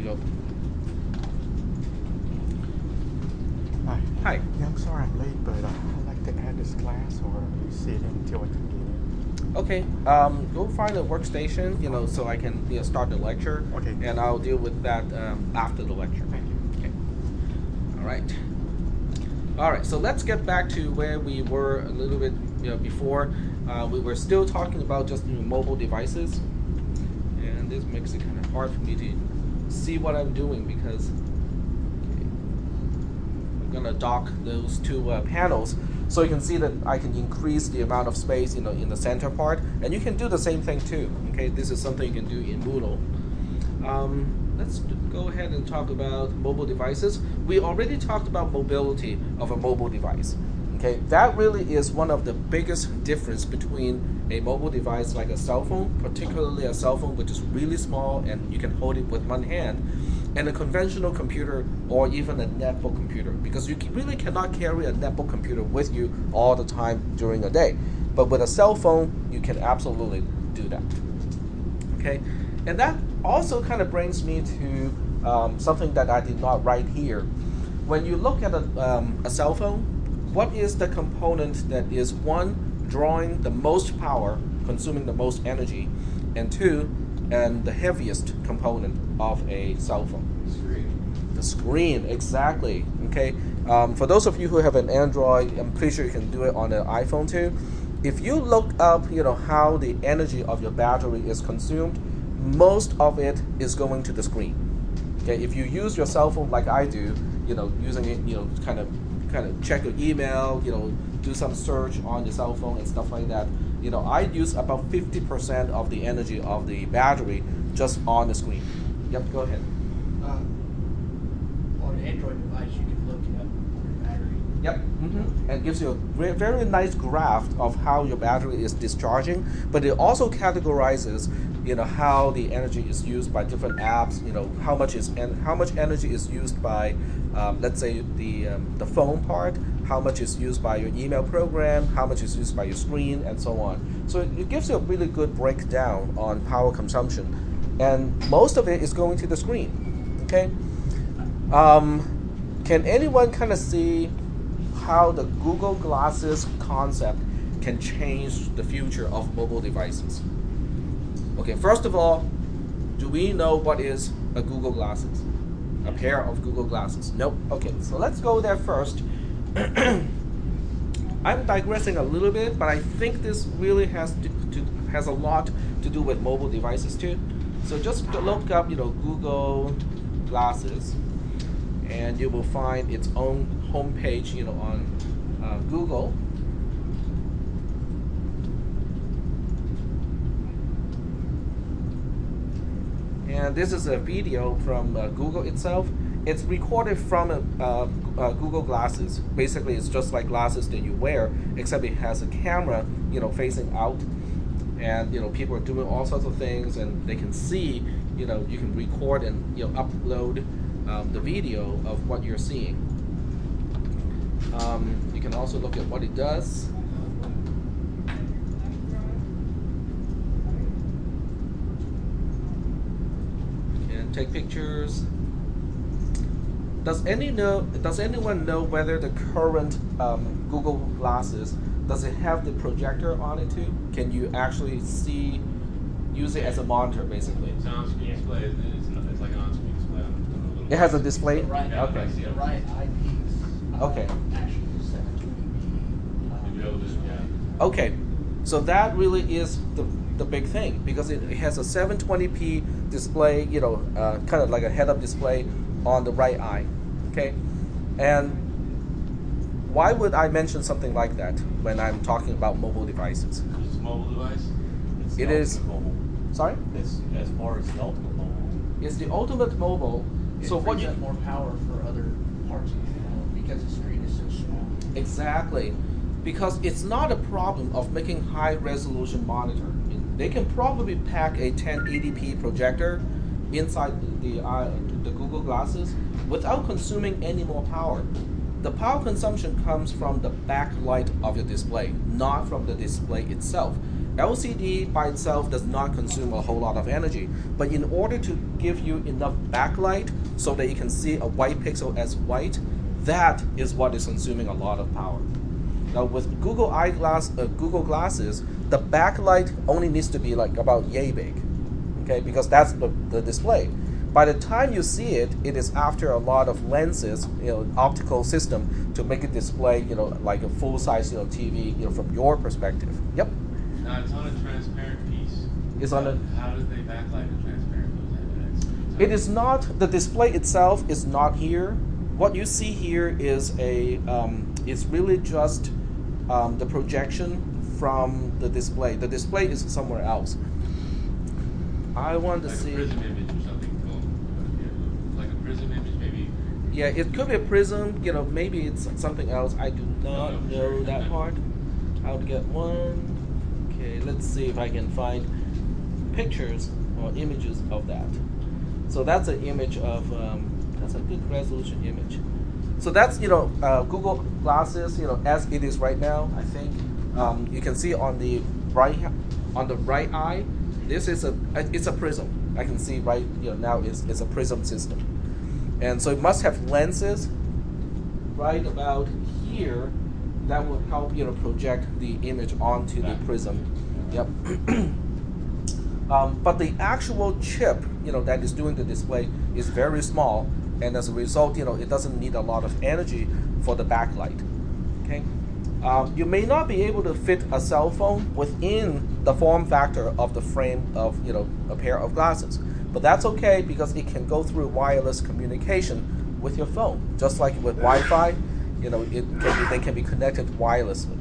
we go. Hi. Hi. Yeah, I'm sorry I'm late, but I'd like to add this class or sit in until I can get in. Okay. Go find a workstation, so I can start the lecture. Okay. And I'll deal with that after the lecture. Thank you. Okay. All right. All right. So let's get back to where we were a little bit before. We were still talking about just mobile devices, and this makes it kind of hard for me to see what I'm doing because I'm gonna dock those two panels so you can see that I can increase the amount of space in the center part, and you can do the same thing too. Okay, this is something you can do in Moodle. Let's go ahead and talk about mobile devices. We already talked about mobility of a mobile device. Okay, that really is one of the biggest difference between a mobile device like a cell phone, particularly a cell phone which is really small and you can hold it with one hand, and a conventional computer or even a netbook computer, because you really cannot carry a netbook computer with you all the time during a day. But with a cell phone, you can absolutely do that. Okay, and that also kind of brings me to something that I did not write here. When you look at a cell phone, what is the component that is one, drawing the most power, consuming the most energy, and two, and the heaviest component of a cell phone? The screen, exactly. Okay. For those of you who have an Android, I'm pretty sure you can do it on an iPhone too. If you look up, how the energy of your battery is consumed, most of it is going to the screen. Okay. If you use your cell phone like I do, using it, kind of check your email, do some search on your cell phone and stuff like that. I use about 50% of the energy of the battery just on the screen. Yep, go ahead. On an Android device, you can look up your battery. Yep, and gives you a very nice graph of how your battery is discharging, but it also categorizes, how the energy is used by different apps. How much energy is used by, let's say the phone part, how much is used by your email program, how much is used by your screen, and so on. So it gives you a really good breakdown on power consumption, and most of it is going to the screen. Okay. Can anyone kind of see how the Google Glasses concept can change the future of mobile devices? Okay, first of all, do we know what is a Google Glasses? A pair of Google Glasses? Nope. Okay, so let's go there first. I'm digressing a little bit, but I think this really has a lot to do with mobile devices too. So just look up, Google Glasses, and you will find its own homepage, on Google. And this is a video from Google itself. It's recorded from Google Glasses. Basically, it's just like glasses that you wear, except it has a camera, facing out, and people are doing all sorts of things, and they can see, you can record and upload the video of what you're seeing. You can also look at what it does. Take pictures. Does anyone know whether the current Google Glasses, does it have the projector on it too? Can you actually use it as a monitor basically? It's an on-screen display, isn't it? It's like an on-screen display on a little It has a display? Right, Okay. The right eyepiece. Okay. Actually, 720p. Okay, so that really is the big thing, because it has a 720p display, kind of like a head-up display on the right eye. Okay, and why would I mention something like that when I'm talking about mobile devices? It's a mobile device. It is mobile. Sorry? It's as far as the ultimate mobile. It's the ultimate mobile. So what frees you up more power for other parts of the phone because the screen is so small. exactly, because it's not a problem of making high resolution monitor. They can probably pack a 1080p projector inside the Google Glasses without consuming any more power. The power consumption comes from the backlight of your display, not from the display itself. LCD by itself does not consume a whole lot of energy, but in order to give you enough backlight so that you can see a white pixel as white, that is what is consuming a lot of power. Now with Google Google Glasses, the backlight only needs to be like about yay big, okay, because that's the display. By the time you see it, it is after a lot of lenses, optical system to make it display, like a full-size, TV, from your perspective. Yep. Now it's on a transparent piece. It's on a. How do they backlight a transparent piece? It is not, the display itself is not here. What you see here is it's really just the projection from the display. The display is somewhere else. I want to like see. A prism image or something. Like a prism image, maybe. Yeah, it could be a prism. Maybe it's something else. I do not know that part. How to get one. Okay, let's see if I can find pictures or images of that. So that's an image of. That's a good resolution image. So that's Google Glasses as it is right now. I think you can see on the right eye, this is it's a prism. I can see right now it's a prism system, and so it must have lenses right about here that will help project the image onto the prism. Yep. But the actual chip that is doing the display is very small. And as a result, it doesn't need a lot of energy for the backlight. Okay, you may not be able to fit a cell phone within the form factor of the frame of a pair of glasses, but that's okay because it can go through wireless communication with your phone, just like with Wi-Fi. They can be connected wirelessly.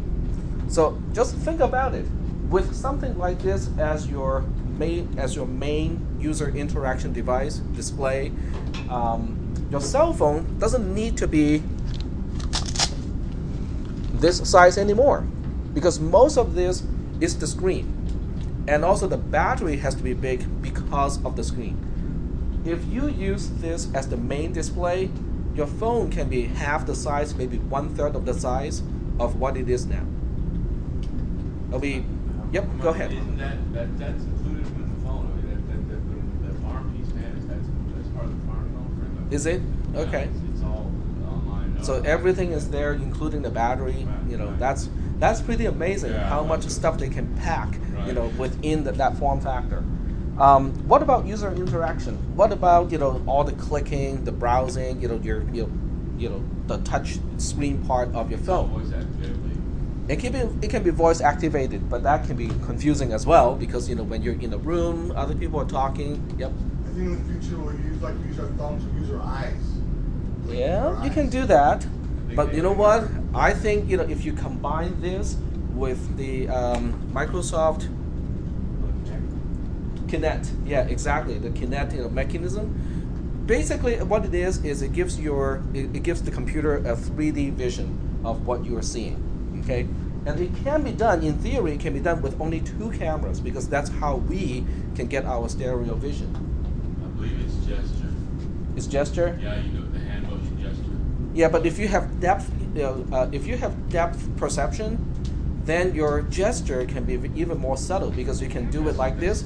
So just think about it. With something like this as your main user interaction device display. Your cell phone doesn't need to be this size anymore because most of this is the screen. And also the battery has to be big because of the screen. If you use this as the main display, your phone can be half the size, maybe 1/3 of the size of what it is now. Yep, go ahead. Isn't that's included with the phone? I mean, the farm piece, man, that's part of the farm phone frame. Is it? Okay. It's all online. So everything is there, including the battery. That's pretty amazing how much stuff they can pack, within that form factor. What about user interaction? What about all the clicking, the browsing, the touch screen part of your phone? Voice activated. It can be voice activated, but that can be confusing as well because when you're in a room, other people are talking. Yep. I think in the future we'll use our thumbs or use our eyes. Yeah, you can do that, but you know what? I think if you combine this with the Microsoft Kinect, yeah, exactly, the Kinect mechanism. Basically, what it is it gives the computer a 3D vision of what you are seeing. Okay, and it can be done in theory. It can be done with only 2 cameras because that's how we can get our stereo vision. I believe it's gesture. It's gesture. Yeah, the hand motion gesture. Yeah, but if you have depth perception, then your gesture can be even more subtle because you can do it like this,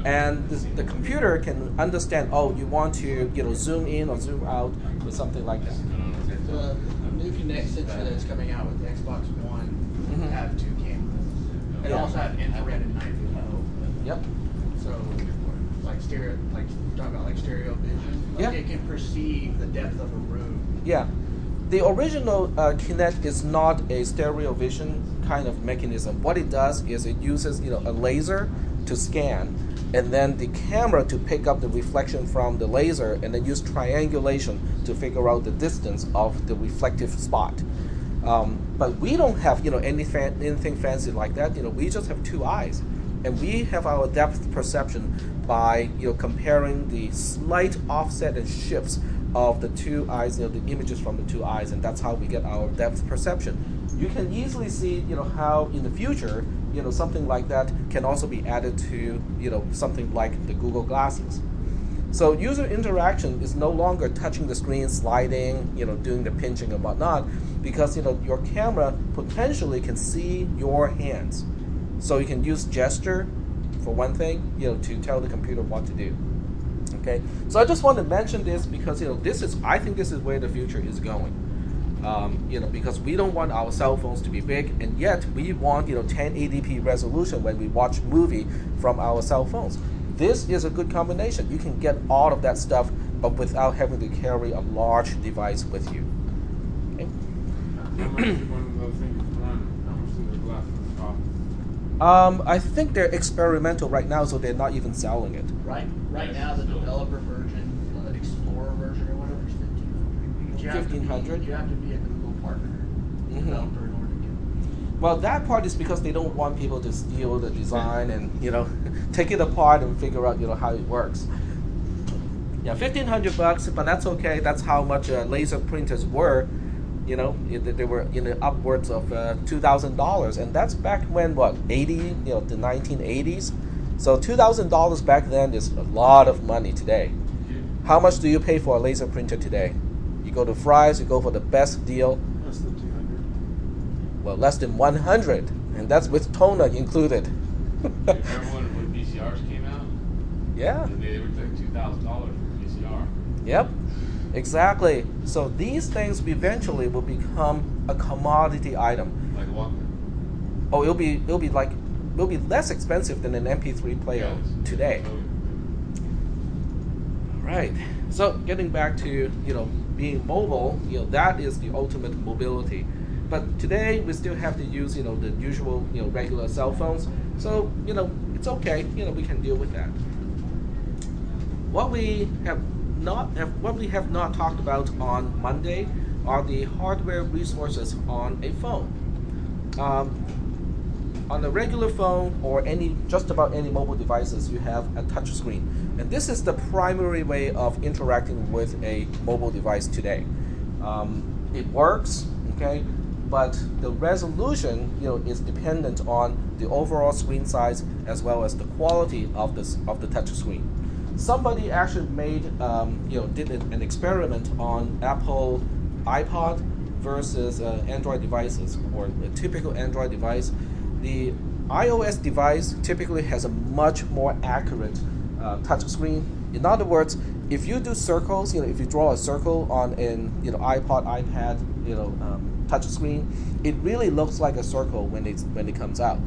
and the computer can understand. Oh, you want to zoom in or zoom out or something like that. The new Kinect sensor that's coming out with the Xbox One have 2 cameras. They also have infrared and night vision. Yep. So like stereo, like you're talking about like stereo vision. Like it can perceive the depth of a room. Yeah. The original Kinect is not a stereo vision kind of mechanism. What it does is it uses a laser to scan, and then the camera to pick up the reflection from the laser, and then use triangulation to figure out the distance of the reflective spot. But we don't have anything fancy like that. We just have 2 eyes, and we have our depth perception by comparing the slight offset and shifts of the 2 eyes, the images from the 2 eyes, and that's how we get our depth perception. You can easily see how in the future something like that can also be added to something like the Google Glasses. So user interaction is no longer touching the screen, sliding, doing the pinching and whatnot, because your camera potentially can see your hands. So you can use gesture for one thing, to tell the computer what to do. Okay, so I just want to mention this because I think this is where the future is going. Because we don't want our cell phones to be big, and yet we want 1080p resolution when we watch movie from our cell phones. This is a good combination. You can get all of that stuff, but without having to carry a large device with you. Okay. How much is one of those things run? How much do the glasses cost? I think they're experimental right now, so they're not even selling it. Right now, the developer version, the Explorer version or whatever, is 1,500. You have to be a Google partner developer in order to get it. Well, that part is because they don't want people to steal the design and take it apart and figure out how it works. Yeah, $1,500, but that's okay. That's how much laser printers were. They were upwards of $2,000, and that's back when the 1980s. So $2,000 back then is a lot of money today. How much do you pay for a laser printer today? You go to Fry's, you go for the best deal. Less than 200. Well, less than 100, and that's with toner included. Remember when VCRs came out? Yeah. They were like $2,000 for VCR. Yep. Exactly. So these things eventually will become a commodity item. Like a Walkman. Oh, it'll be less expensive than an MP3 player today. Right. So getting back to being mobile, that is the ultimate mobility. But today we still have to use the usual regular cell phones. So it's okay. We can deal with that. What we have not talked about on Monday are the hardware resources on a phone. On a regular phone or just about any mobile devices, you have a touch screen. And this is the primary way of interacting with a mobile device today. It works, okay, but the resolution is dependent on the overall screen size as well as the quality of the touch screen. Somebody actually did an experiment on Apple iPod versus Android devices, or a typical Android device. The iOS device typically has a much more accurate touch screen. In other words, if you do circles, if you draw a circle on an iPod, iPad, touch screen, it really looks like a circle when it comes out.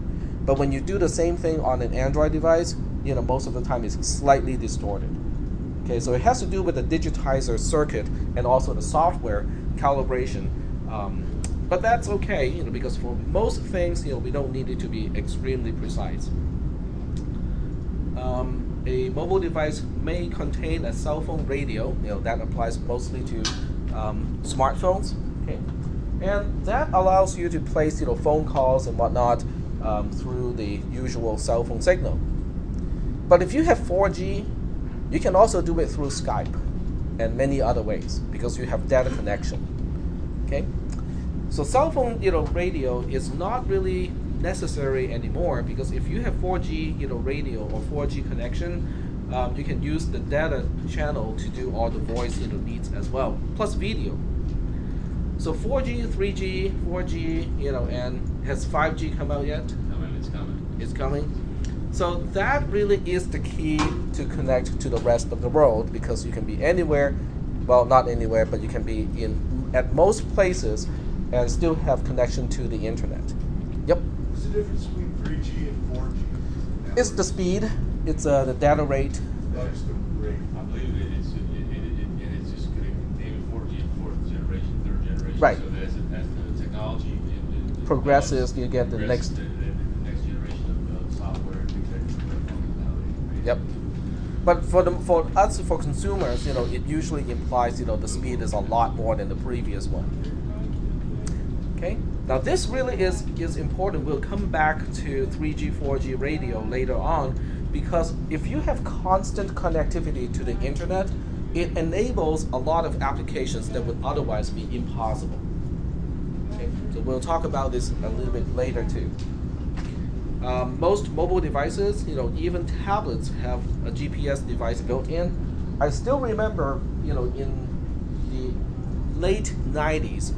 But when you do the same thing on an Android device, most of the time it's slightly distorted. Okay, so it has to do with the digitizer circuit and also the software calibration. But that's okay, because for most things, we don't need it to be extremely precise. A mobile device may contain a cell phone radio. That applies mostly to smartphones. Okay, and that allows you to place phone calls and whatnot through the usual cell phone signal. But if you have 4G, you can also do it through Skype and many other ways because you have data connection. Okay, so cell phone radio is not really necessary anymore because if you have 4G radio or 4G connection, you can use the data channel to do all the voice needs as well, plus video. So 4G, 3G, 4G, and has 5G come out yet? It's coming. It's coming. So that really is the key to connect to the rest of the world because you can be anywhere, well, not anywhere, but you can be at most places and still have connection to the internet. Yep. What's the difference between 3G and 4G? It's the speed. It's the data rate. That's the rate. I believe it's just going to name it 4G and fourth generation, third generation. Right. So as the technology Progresses, you get the next. The next generation of software and things like that. Yep. But for consumers, it usually implies the speed is a lot more than the previous one. Okay. Now this really is important. We'll come back to 3G, 4G radio later on because if you have constant connectivity to the internet, it enables a lot of applications that would otherwise be impossible. Okay. So we'll talk about this a little bit later too. Most mobile devices, even tablets have a GPS device built in. I still remember, in the late 90s,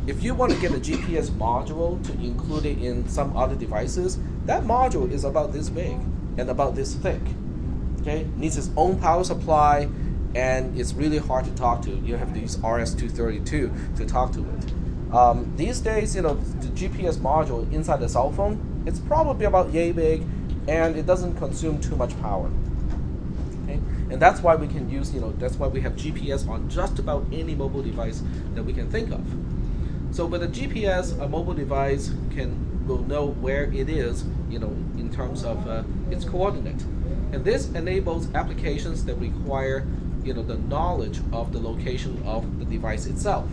if you want to get a GPS module to include it in some other devices, that module is about this big and about this thick. Okay, needs its own power supply, and it's really hard to talk to. You have to use RS-232 to talk to it. These days, the GPS module inside the cell phone, it's probably about yay big, and it doesn't consume too much power. Okay, and that's why we can use, that's why we have GPS on just about any mobile device that we can think of. So with a GPS, a mobile device will know where it is, in terms of its coordinate. And this enables applications that require, the knowledge of the location of the device itself.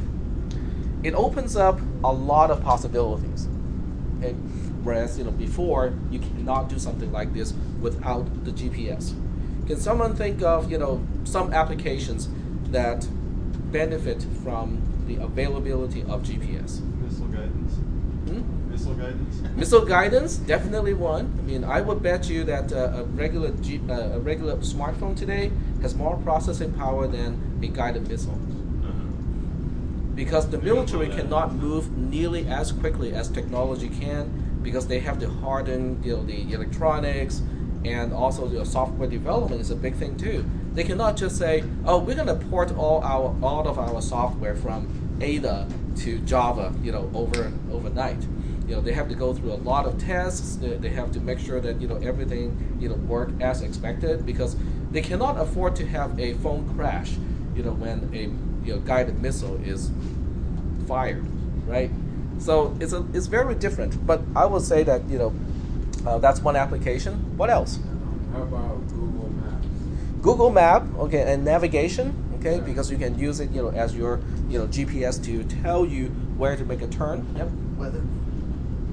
It opens up a lot of possibilities. Okay? Whereas, before, you cannot do something like this without the GPS. Can someone think of, some applications that benefit from the availability of GPS? Missile guidance. Missile guidance. Missile guidance, definitely one. I mean, I would bet you that a regular smartphone today has more processing power than a guided missile. Because the military cannot move nearly as quickly as technology can, because they have to harden, the electronics, and also the software development is a big thing too. They cannot just say, "Oh, we're going to port all of our software from Ada to Java, overnight." They have to go through a lot of tests. They have to make sure that everything work as expected, because they cannot afford to have a phone crash, when a guided missile is fired, right? So it's very different. But I would say that that's one application. What else? How about Google Maps? Google Map, okay, and navigation, okay, because you can use it, as your, GPS to tell you where to make a turn. Yep.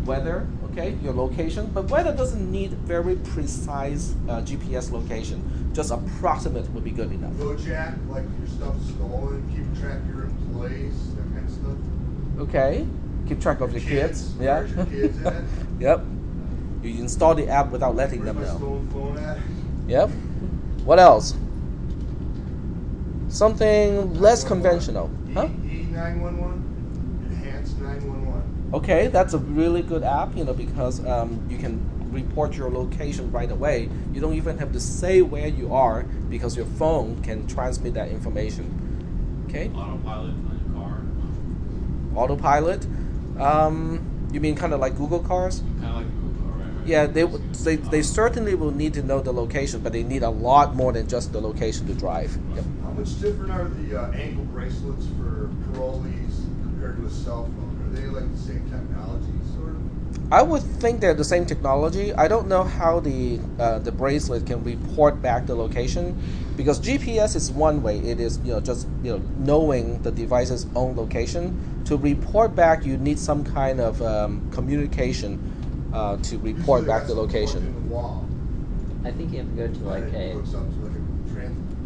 Weather, okay, your location, but weather doesn't need very precise GPS location. Just approximate would be good enough. Jack, like your stuff's stolen, keep track of your employees, that kind of stuff. Okay, keep track of your kids. Yeah. Where's your kids at? Yep. You install the app without letting them Where's my know. stolen phone at? Yep. What else? Something less conventional. Huh? E911, enhanced 911. Okay, that's a really good app, because you can report your location right away. You don't even have to say where you are, because your phone can transmit that information. Okay? Autopilot on your car. Autopilot. You mean kind of like Google cars? Kind of like Google car, right? Yeah, they certainly will need to know the location, but they need a lot more than just the location to drive. Yep. How much different are the ankle bracelets for parolees compared to a cell phone? Are they like the same technology, sort of? I would think they're the same technology. I don't know how the bracelet can report back the location, because GPS is one way. It is just knowing the device's own location. To report back, you need some kind of communication to report back the location. In the wall. I think you have to go to like It hooks up to like a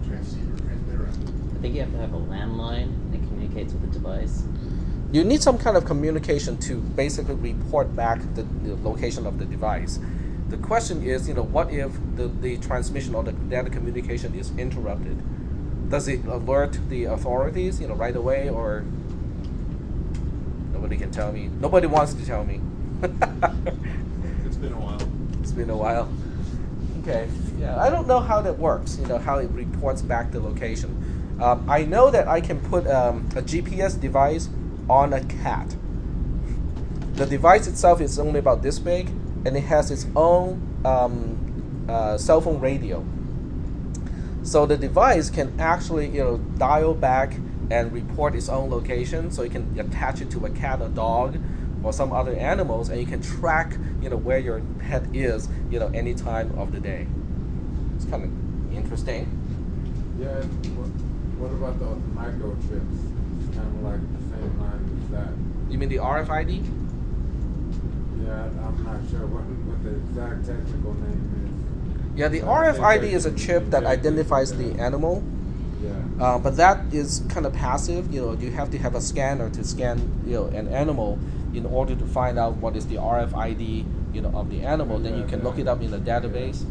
transmitter. I think you have to have a landline that communicates with the device. You need some kind of communication to basically report back the location of the device. The question is, what if the transmission or the data communication is interrupted? Does it alert the authorities, right away, or nobody can tell me? Nobody wants to tell me. It's been a while. It's been a while. Okay. Yeah, I don't know how that works. How it reports back the location. I know that I can put a GPS device on a cat. The device itself is only about this big, and it has its own cell phone radio. So the device can actually dial back and report its own location. So you can attach it to a cat or dog or some other animals, and you can track where your pet is any time of the day. It's kind of interesting. Yeah, what about the microchips? It's kind of like the same line as that. You mean the RFID? Yeah, I'm not sure what the exact technical name is. Yeah, the So I think RFID they is a can chip that inject it identifies with the that. animal. Yeah. But that is kind of passive. You have to have a scanner to scan an animal in order to find out what is the RFID of the animal. Then you can look it up in the database.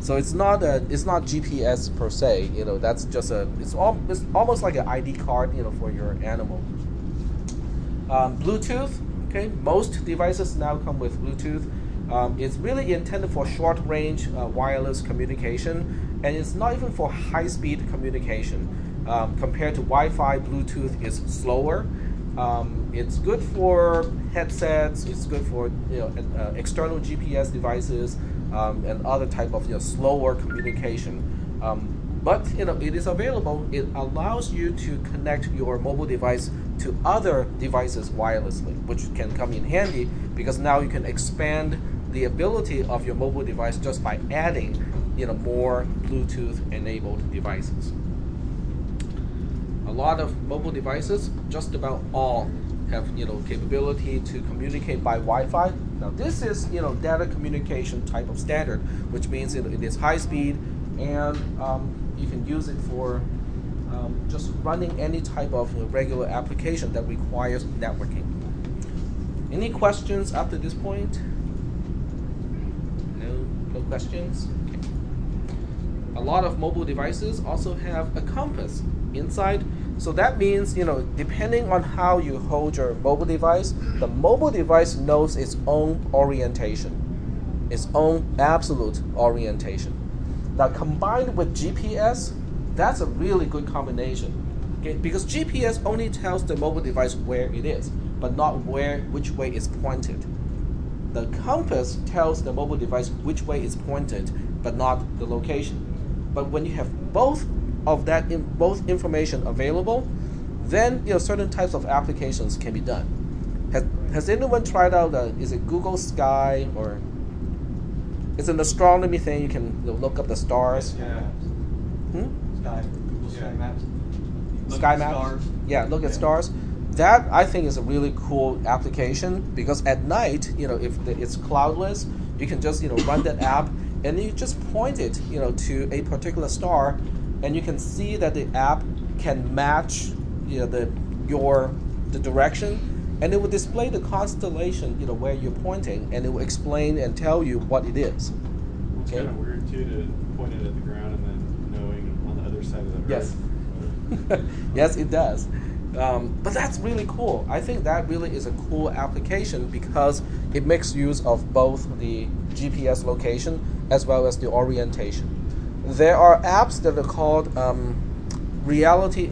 So it's not GPS per se. That's just it's almost like an ID card for your animal. Bluetooth. Okay, most devices now come with Bluetooth. It's really intended for short-range wireless communication, and it's not even for high-speed communication. Compared to Wi-Fi, Bluetooth is slower. It's good for headsets. It's good for external GPS devices and other type of slower communication. But it is available. It allows you to connect your mobile device to other devices wirelessly, which can come in handy because now you can expand the ability of your mobile device just by adding more Bluetooth-enabled devices. A lot of mobile devices, just about all, have capability to communicate by Wi-Fi. Now this is data communication type of standard, which means it is high speed, and you can use it for just running any type of regular application that requires networking. Any questions up to this point? No questions? Okay. A lot of mobile devices also have a compass inside. So that means, depending on how you hold your mobile device, the mobile device knows its own orientation, its own absolute orientation. Now, combined with GPS, that's a really good combination. Okay? Because GPS only tells the mobile device where it is, but not which way it's pointed. The compass tells the mobile device which way it's pointed, but not the location. But when you have both of that both information available, then certain types of applications can be done. Has anyone tried out is it Google Sky, or it's an astronomy thing? You can look up the stars. Yeah. Sky. Google Sky Maps. Sky Maps. Stars. Yeah, look at stars. That I think is a really cool application because at night, if it's cloudless, you can just run that app and you just point it to a particular star, and you can see that the app can match the direction, and it will display the constellation where you're pointing, and it will explain and tell you what it is. It's kind of weird too to point it at the ground and then knowing on the other side of the Yes. earth. Yes, it does. But that's really cool. I think that really is a cool application because it makes use of both the GPS location as well as the orientation. There are apps that are called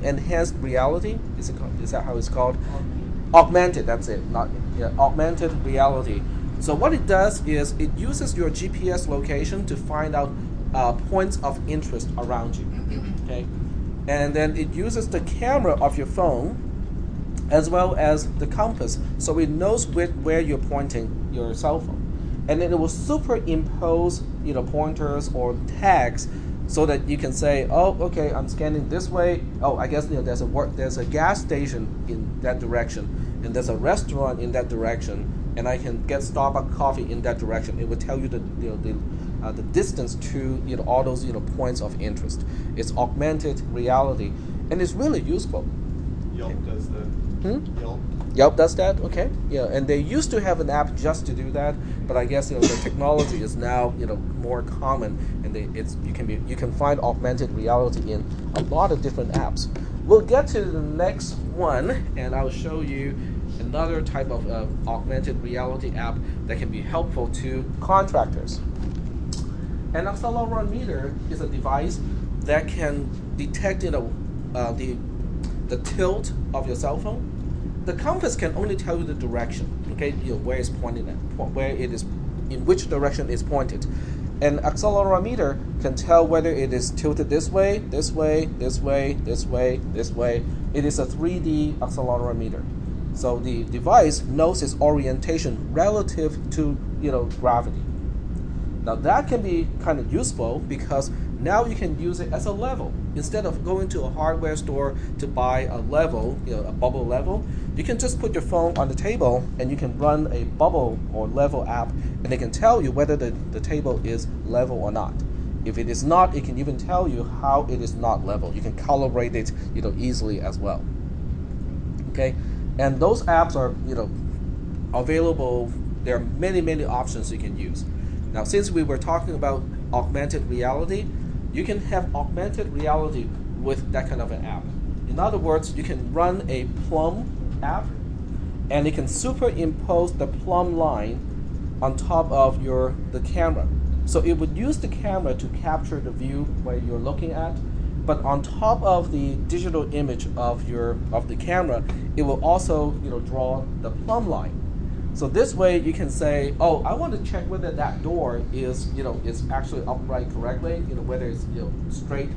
enhanced reality. Is that how it's called? Augmented. That's it. Augmented reality. So what it does is it uses your GPS location to find out points of interest around you. Okay, and then it uses the camera of your phone as well as the compass, so it knows where you're pointing your cell phone, and then it will superimpose pointers or tags so that you can say, oh, okay, I'm scanning this way. Oh, I guess there's a gas station in that direction, and there's a restaurant in that direction, and I can get Starbucks coffee in that direction. It will tell you the distance to all those points of interest. It's augmented reality, and it's really useful. Yelp does that. Yelp does that. Okay, yeah, and they used to have an app just to do that, but I guess the technology is now more common, and you can find augmented reality in a lot of different apps. We'll get to the next one, and I'll show you another type of augmented reality app that can be helpful to contractors. An accelerometer is a device that can detect the tilt of your cell phone. The compass can only tell you the direction, okay, where it's pointing at, where it is, in which direction it's pointed. An accelerometer can tell whether it is tilted this way, this way, this way, this way, this way. It is a 3D accelerometer. So the device knows its orientation relative to gravity. Now that can be kind of useful because now you can use it as a level. Instead of going to a hardware store to buy a level, a bubble level, you can just put your phone on the table and you can run a bubble or level app, and it can tell you whether the table is level or not. If it is not, it can even tell you how it is not level. You can calibrate it easily as well. Okay, and those apps are available. There are many options you can use. Now, since we were talking about augmented reality, you can have augmented reality with that kind of an app. In other words, you can run a Plum app, and it can superimpose the plumb line on top of the camera. So it would use the camera to capture the view where you're looking at, but on top of the digital image of the camera, it will also draw the plumb line. So this way you can say, oh, I want to check whether that door is actually upright correctly, whether it's straight.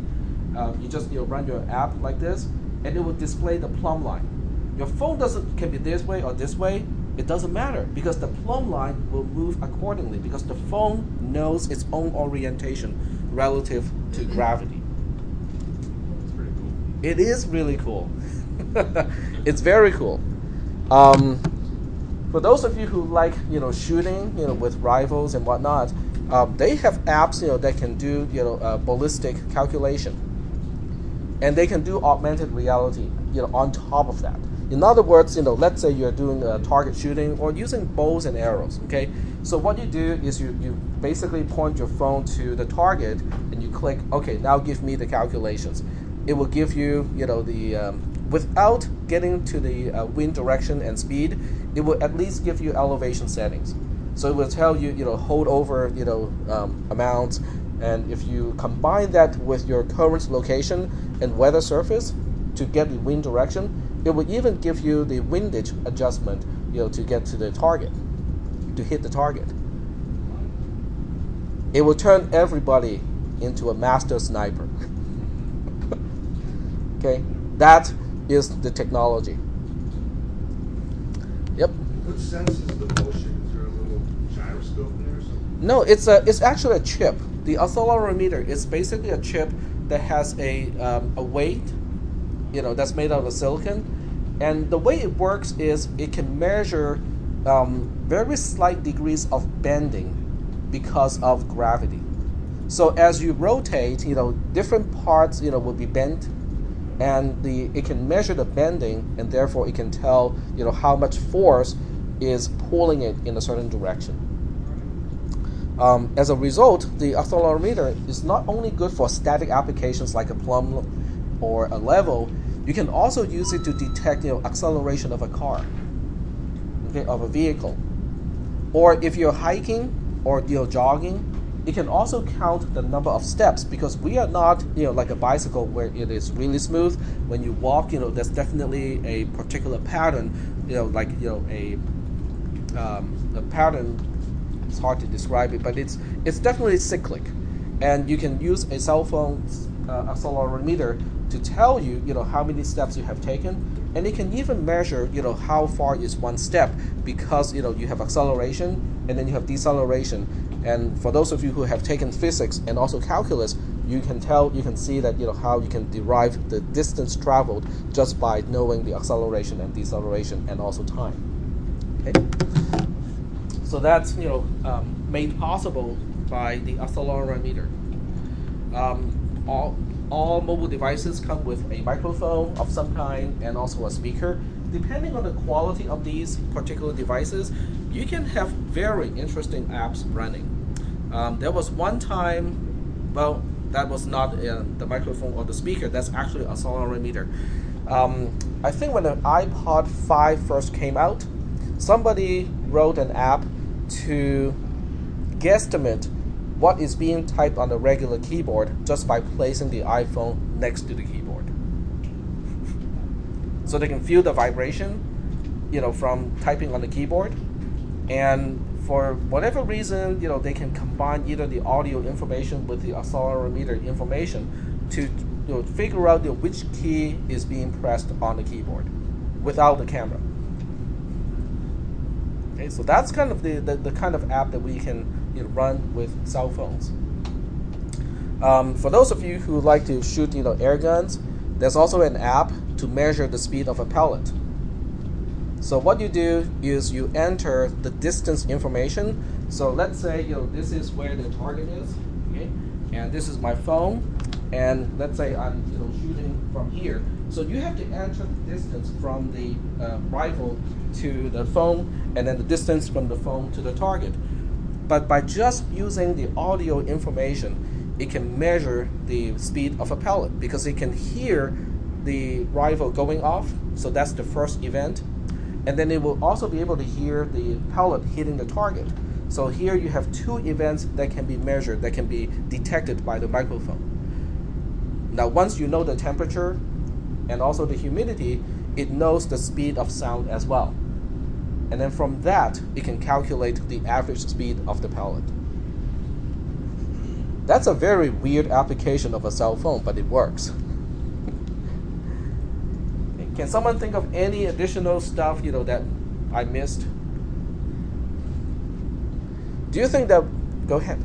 You just run your app like this, and it will display the plumb line. Your phone can be this way or this way. It doesn't matter because the plumb line will move accordingly because the phone knows its own orientation relative to gravity. That's pretty cool. It is really cool. It's very cool. For those of you who like shooting with rifles and whatnot, they have apps that can do ballistic calculation, and they can do augmented reality on top of that. In other words, let's say you're doing target shooting or using bows and arrows. Okay, so what you do is you basically point your phone to the target and you click, okay, now give me the calculations. It will give you the without getting to the wind direction and speed, it will at least give you elevation settings. So it will tell you hold over amounts, and if you combine that with your current location and weather surface to get the wind direction, it will even give you the windage adjustment to get to the target, to hit the target. It will turn everybody into a master sniper. Okay, that is the technology. Yep. What senses the motion? Is there a little gyroscope in there or something? No, it's actually a chip. The accelerometer is basically a chip that has a weight, that's made out of silicon, and the way it works is it can measure very slight degrees of bending because of gravity. So as you rotate, different parts, will be bent, and it can measure the bending, and therefore it can tell, how much force is pulling it in a certain direction. As a result, the accelerometer is not only good for static applications like a plumb or a level. You can also use it to detect, acceleration of a car, okay, of a vehicle, or if you're hiking or jogging. It can also count the number of steps because we are not, like a bicycle where it is really smooth. When you walk, there's definitely a particular pattern, like a pattern. It's hard to describe it, but it's definitely cyclic, and you can use a cell phone accelerometer to tell you, how many steps you have taken, and it can even measure, how far is one step because you have acceleration and then you have deceleration. And for those of you who have taken physics and also calculus, you can see that how you can derive the distance traveled just by knowing the acceleration and deceleration and also time. Okay, so that's made possible by the accelerometer. All mobile devices come with a microphone of some kind and also a speaker. Depending on the quality of these particular devices, you can have very interesting apps running. There was one time, well, that was not the microphone or the speaker, that's actually an accelerometer. I think when the iPod 5 first came out, somebody wrote an app to guesstimate what is being typed on a regular keyboard just by placing the iPhone next to the keyboard. So they can feel the vibration, from typing on the keyboard. And for whatever reason, they can combine either the audio information with the accelerometer information to figure out which key is being pressed on the keyboard without the camera. Okay, so that's kind of the kind of app that we can run with cell phones. For those of you who like to shoot air guns, there's also an app to measure the speed of a pellet. So what you do is you enter the distance information. So let's say this is where the target is, okay, and this is my phone, and let's say I'm shooting from here. So you have to enter the distance from the rifle to the phone, and then the distance from the phone to the target. But by just using the audio information, it can measure the speed of a pellet because it can hear the rifle going off. So that's the first event. and then it will also be able to hear the pellet hitting the target. So here you have two events that can be measured, that can be detected by the microphone. Now once you know the temperature and also the humidity, it knows the speed of sound as well. And then from that, it can calculate the average speed of the pellet. That's a very weird application of a cell phone, but it works. Can someone think of any additional stuff, that I missed? Do you think that? Go ahead.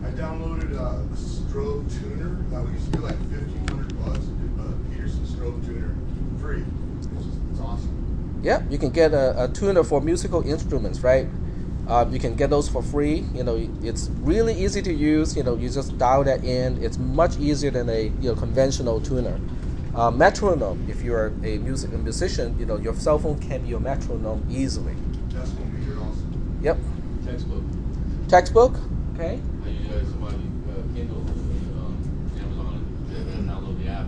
I downloaded a strobe tuner that used to be like $1,500. Peterson strobe tuner, free. It's awesome. Yeah, you can get a tuner for musical instruments, right? You can get those for free. It's really easy to use. You just dial that in. It's much easier than a conventional tuner. Metronome, if you're a musician, your cell phone can be your metronome easily. That's going to be here also. Yep. Textbook. Okay. I use somebody Kindle, Amazon, and download the app.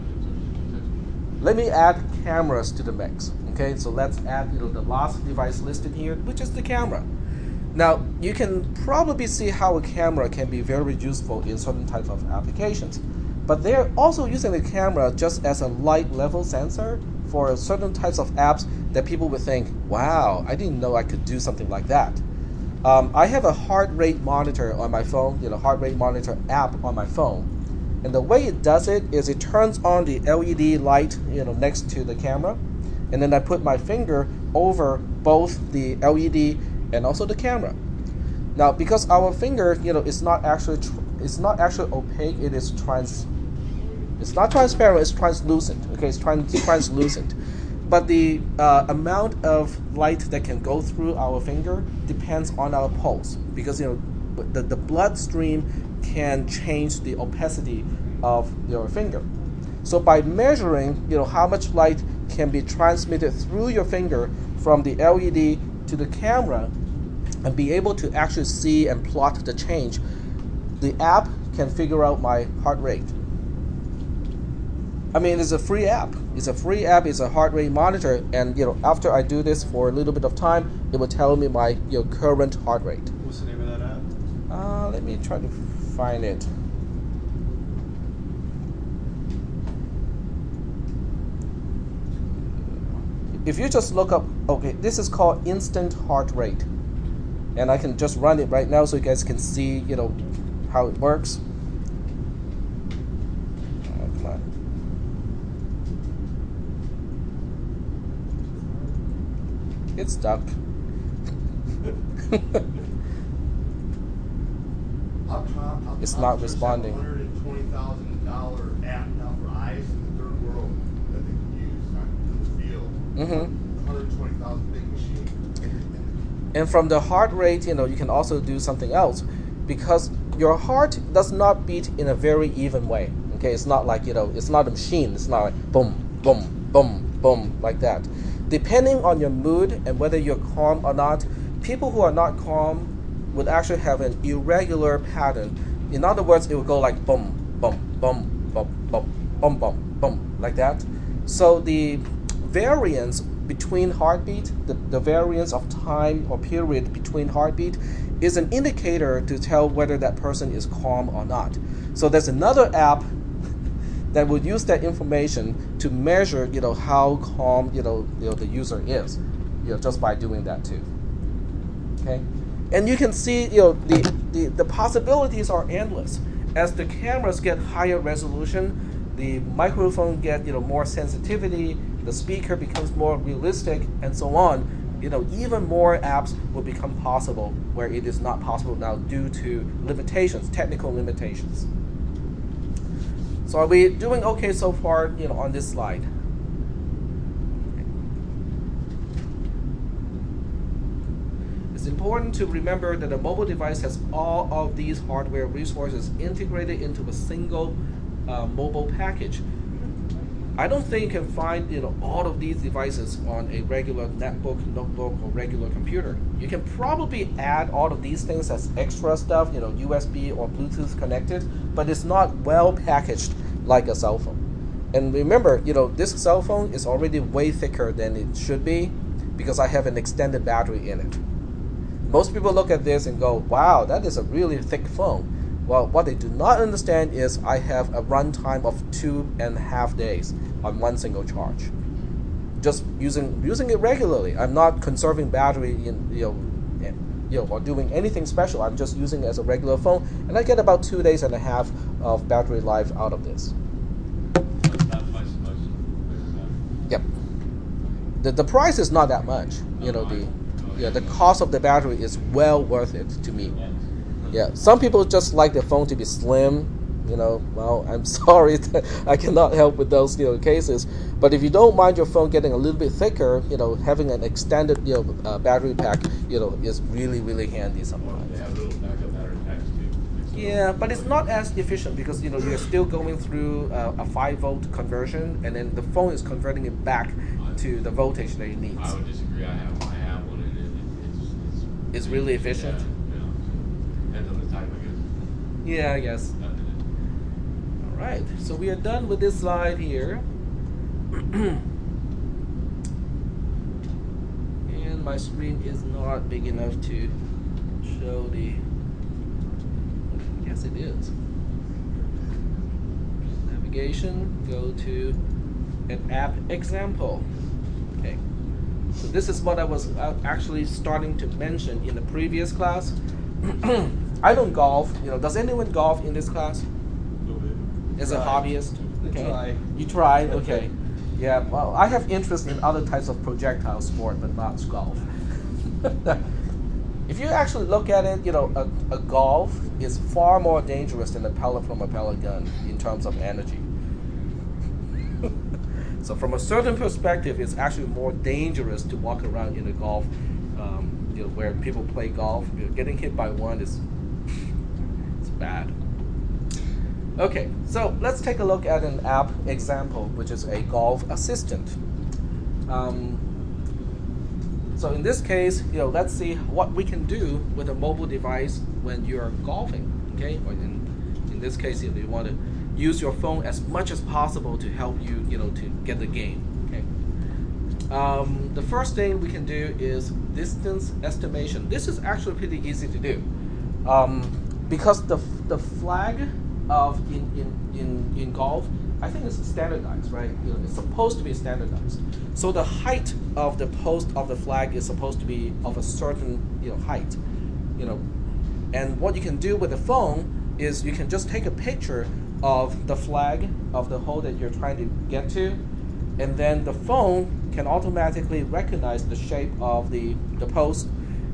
Let me add cameras to the mix. Okay, so let's add the last device listed here, which is the camera. Now you can probably see how a camera can be very useful in certain types of applications, but they're also using the camera just as a light level sensor for certain types of apps that people would think, wow, I didn't know I could do something like that. I have a heart rate monitor on my phone, heart rate monitor app on my phone. And the way it does it is it turns on the LED light, next to the camera. And then I put my finger over both the LED and also the camera. Now, because our finger, is not actually opaque, it's not transparent, it's translucent. Okay, it's translucent. But the amount of light that can go through our finger depends on our pulse, because the bloodstream can change the opacity of your finger. So by measuring how much light can be transmitted through your finger from the LED to the camera, and be able to actually see and plot the change, the app can figure out my heart rate. I mean, it's a free app. It's a heart rate monitor, and after I do this for a little bit of time, it will tell me my current heart rate. What's the name of that app? Let me try to find it. If you just look up, okay, this is called instant heart rate, and I can just run it right now so you guys can see, how it works. Come on. It's stuck. It's not responding. $120,000 app now for eyes in the third world that they can use in the field. Mm-hmm. 120,000 big machine. And from the heart rate, you can also do something else, because your heart does not beat in a very even way. Okay, it's not like it's not a machine. It's not like boom, boom, boom, boom like that. Depending on your mood and whether you're calm or not, people who are not calm would actually have an irregular pattern. In other words, it would go like boom, boom, boom, boom, boom, boom, boom, boom, like that. So the variance between heartbeat, the variance of time or period between heartbeat, is an indicator to tell whether that person is calm or not. So there's another app that would use that information to measure, how calm, the user is, just by doing that too. Okay, and you can see, the possibilities are endless. As the cameras get higher resolution, the microphone get, more sensitivity, the speaker becomes more realistic, and so on. Even more apps will become possible where it is not possible now due to limitations, technical limitations. So are we doing okay so far, on this slide? It's important to remember that a mobile device has all of these hardware resources integrated into a single mobile package. I don't think you can find all of these devices on a regular netbook, notebook, or regular computer. You can probably add all of these things as extra stuff, USB or Bluetooth connected, but it's not well packaged like a cell phone. And remember, this cell phone is already way thicker than it should be, because I have an extended battery in it. Most people look at this and go, wow, that is a really thick phone. Well, what they do not understand is I have a runtime of 2.5 days on one single charge. Just using it regularly. I'm not conserving battery or doing anything special. I'm just using it as a regular phone, and I get about 2.5 days of battery life out of this. Not much. Yep. The price is not that much. The cost of the battery is well worth it to me. Yeah, some people just like their phone to be slim. Well, I'm sorry that I cannot help with those cases. But if you don't mind your phone getting a little bit thicker, having an extended battery pack, is really, really handy sometimes. They have a little backup battery packs too. Yeah, but it's not as efficient because you're still going through a 5-volt conversion, and then the phone is converting it back to the voltage that it needs. I would disagree. I have one, and It's really efficient. Yeah. Depends on the type, I guess. Yeah, I guess. All right, so we are done with this slide here. And my screen is not big enough to show the, yes it is. Navigation, go to an app example. Okay, so this is what I was actually starting to mention in the previous class. I don't golf. Does anyone golf in this class? As a hobbyist? Okay. Try. You tried? Okay. Yeah, well, I have interest in other types of projectile sport, but not golf. If you actually look at it, a golf is far more dangerous than a pellet from a pellet gun in terms of energy. So from a certain perspective, it's actually more dangerous to walk around in a golf, where people play golf. Getting hit by one is it's bad. Okay, so let's take a look at an app example, which is a golf assistant. So in this case, let's see what we can do with a mobile device when you're golfing. Okay, or in this case, you want to use your phone as much as possible to help you, to get the game. Okay. The first thing we can do is distance estimation. This is actually pretty easy to do, because the flag of in golf, I think it's standardized, right? It's supposed to be standardized. So the height of the post of the flag is supposed to be of a certain height, And what you can do with the phone is you can just take a picture of the flag of the hole that you're trying to get to, and then the phone can automatically recognize the shape of the post,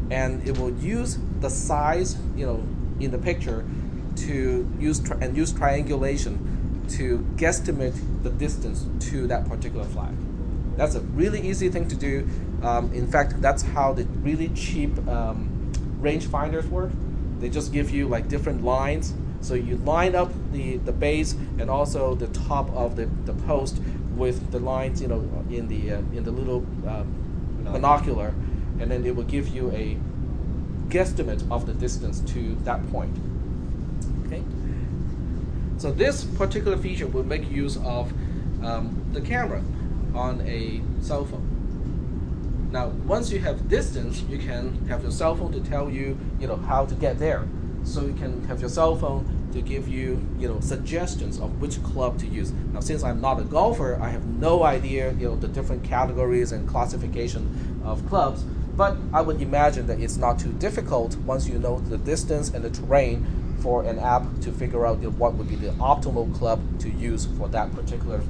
and it will use the size in the picture to use triangulation to guesstimate the distance to that particular flag. That's a really easy thing to do. In fact, that's how the really cheap range finders work. They just give you like different lines. So you line up the base and also the top of the post with the lines, in the little binocular, and then it will give you a guesstimate of the distance to that point. Okay. So this particular feature will make use of the camera on a cell phone. Now, once you have distance, you can have your cell phone to tell you, how to get there. So you can have your cell phone to give you, suggestions of which club to use. Now, since I'm not a golfer, I have no idea, the different categories and classification of clubs. But I would imagine that it's not too difficult once you know the distance and the terrain for an app to figure out what would be the optimal club to use for that particular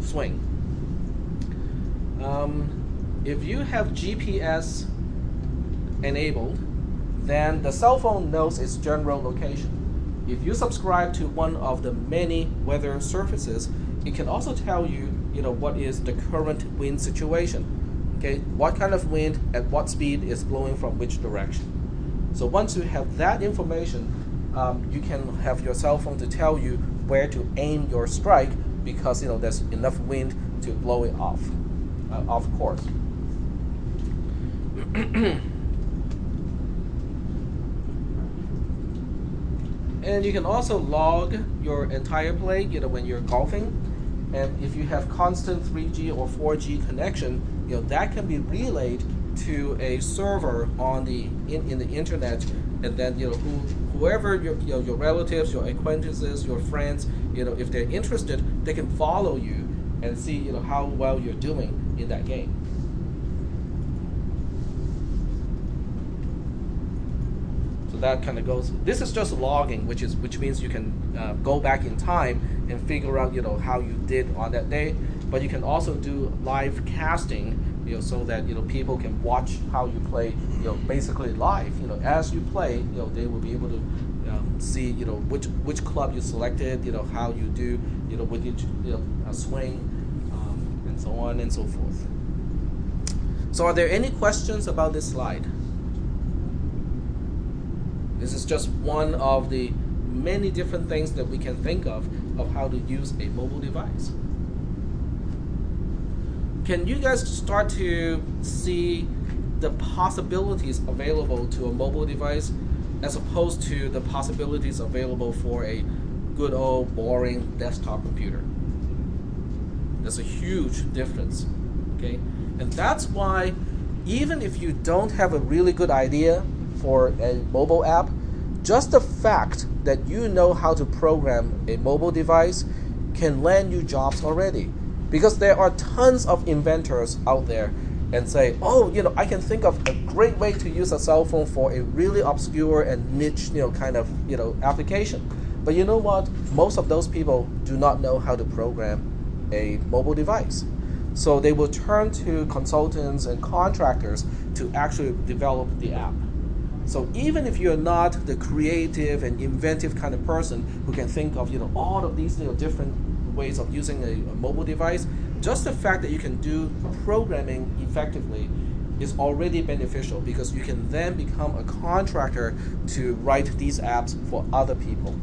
swing. If you have GPS enabled, then the cell phone knows its general location. If you subscribe to one of the many weather services, it can also tell you, what is the current wind situation. Okay, what kind of wind at what speed is blowing from which direction. So once you have that information, you can have your cell phone to tell you where to aim your strike, because there's enough wind to blow it off course. And you can also log your entire play, when you're golfing. And if you have constant 3G or 4G connection, that can be relayed to a server on in the internet, and then whoever your relatives, your acquaintances, your friends, if they're interested, they can follow you and see how well you're doing in that game. So that kind of goes. This is just logging, which means you can go back in time and figure out how you did on that day. But you can also do live casting, so that people can watch how you play, basically live. As you play, they will be able to see which club you selected, how you do, with each swing, and so on and so forth. So are there any questions about this slide? This is just one of the many different things that we can think of how to use a mobile device. Can you guys start to see the possibilities available to a mobile device as opposed to the possibilities available for a good old boring desktop computer? There's a huge difference, okay? And that's why even if you don't have a really good idea for a mobile app, just the fact that you know how to program a mobile device can land you jobs already. Because there are tons of inventors out there and say, oh, I can think of a great way to use a cell phone for a really obscure and niche, kind of, application. But you know what? Most of those people do not know how to program a mobile device. So they will turn to consultants and contractors to actually develop the app. So even if you're not the creative and inventive kind of person who can think of, all of these, different ways of using a mobile device, just the fact that you can do programming effectively is already beneficial, because you can then become a contractor to write these apps for other people.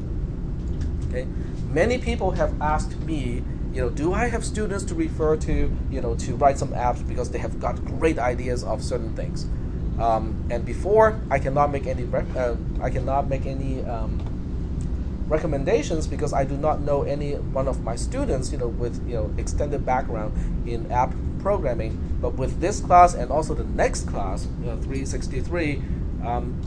Okay, many people have asked me, do I have students to refer to, to write some apps because they have got great ideas of certain things. And before, I cannot make any recommendations because I do not know any one of my students, with extended background in app programming. But with this class and also the next class, 363,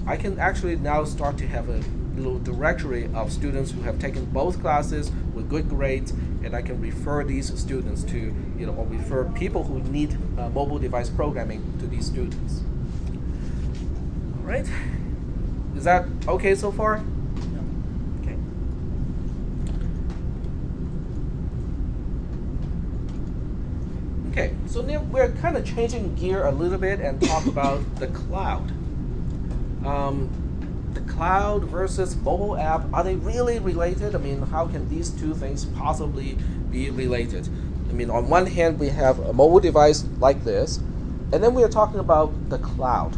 I can actually now start to have a little directory of students who have taken both classes with good grades, and I can refer these students to, or refer people who need mobile device programming to these students. All right, is that okay so far? Okay. Okay, so now we're kind of changing gear a little bit and talk about the cloud. The cloud versus mobile app, are they really related? I mean, how can these two things possibly be related? I mean, on one hand, we have a mobile device like this, and then we are talking about the cloud.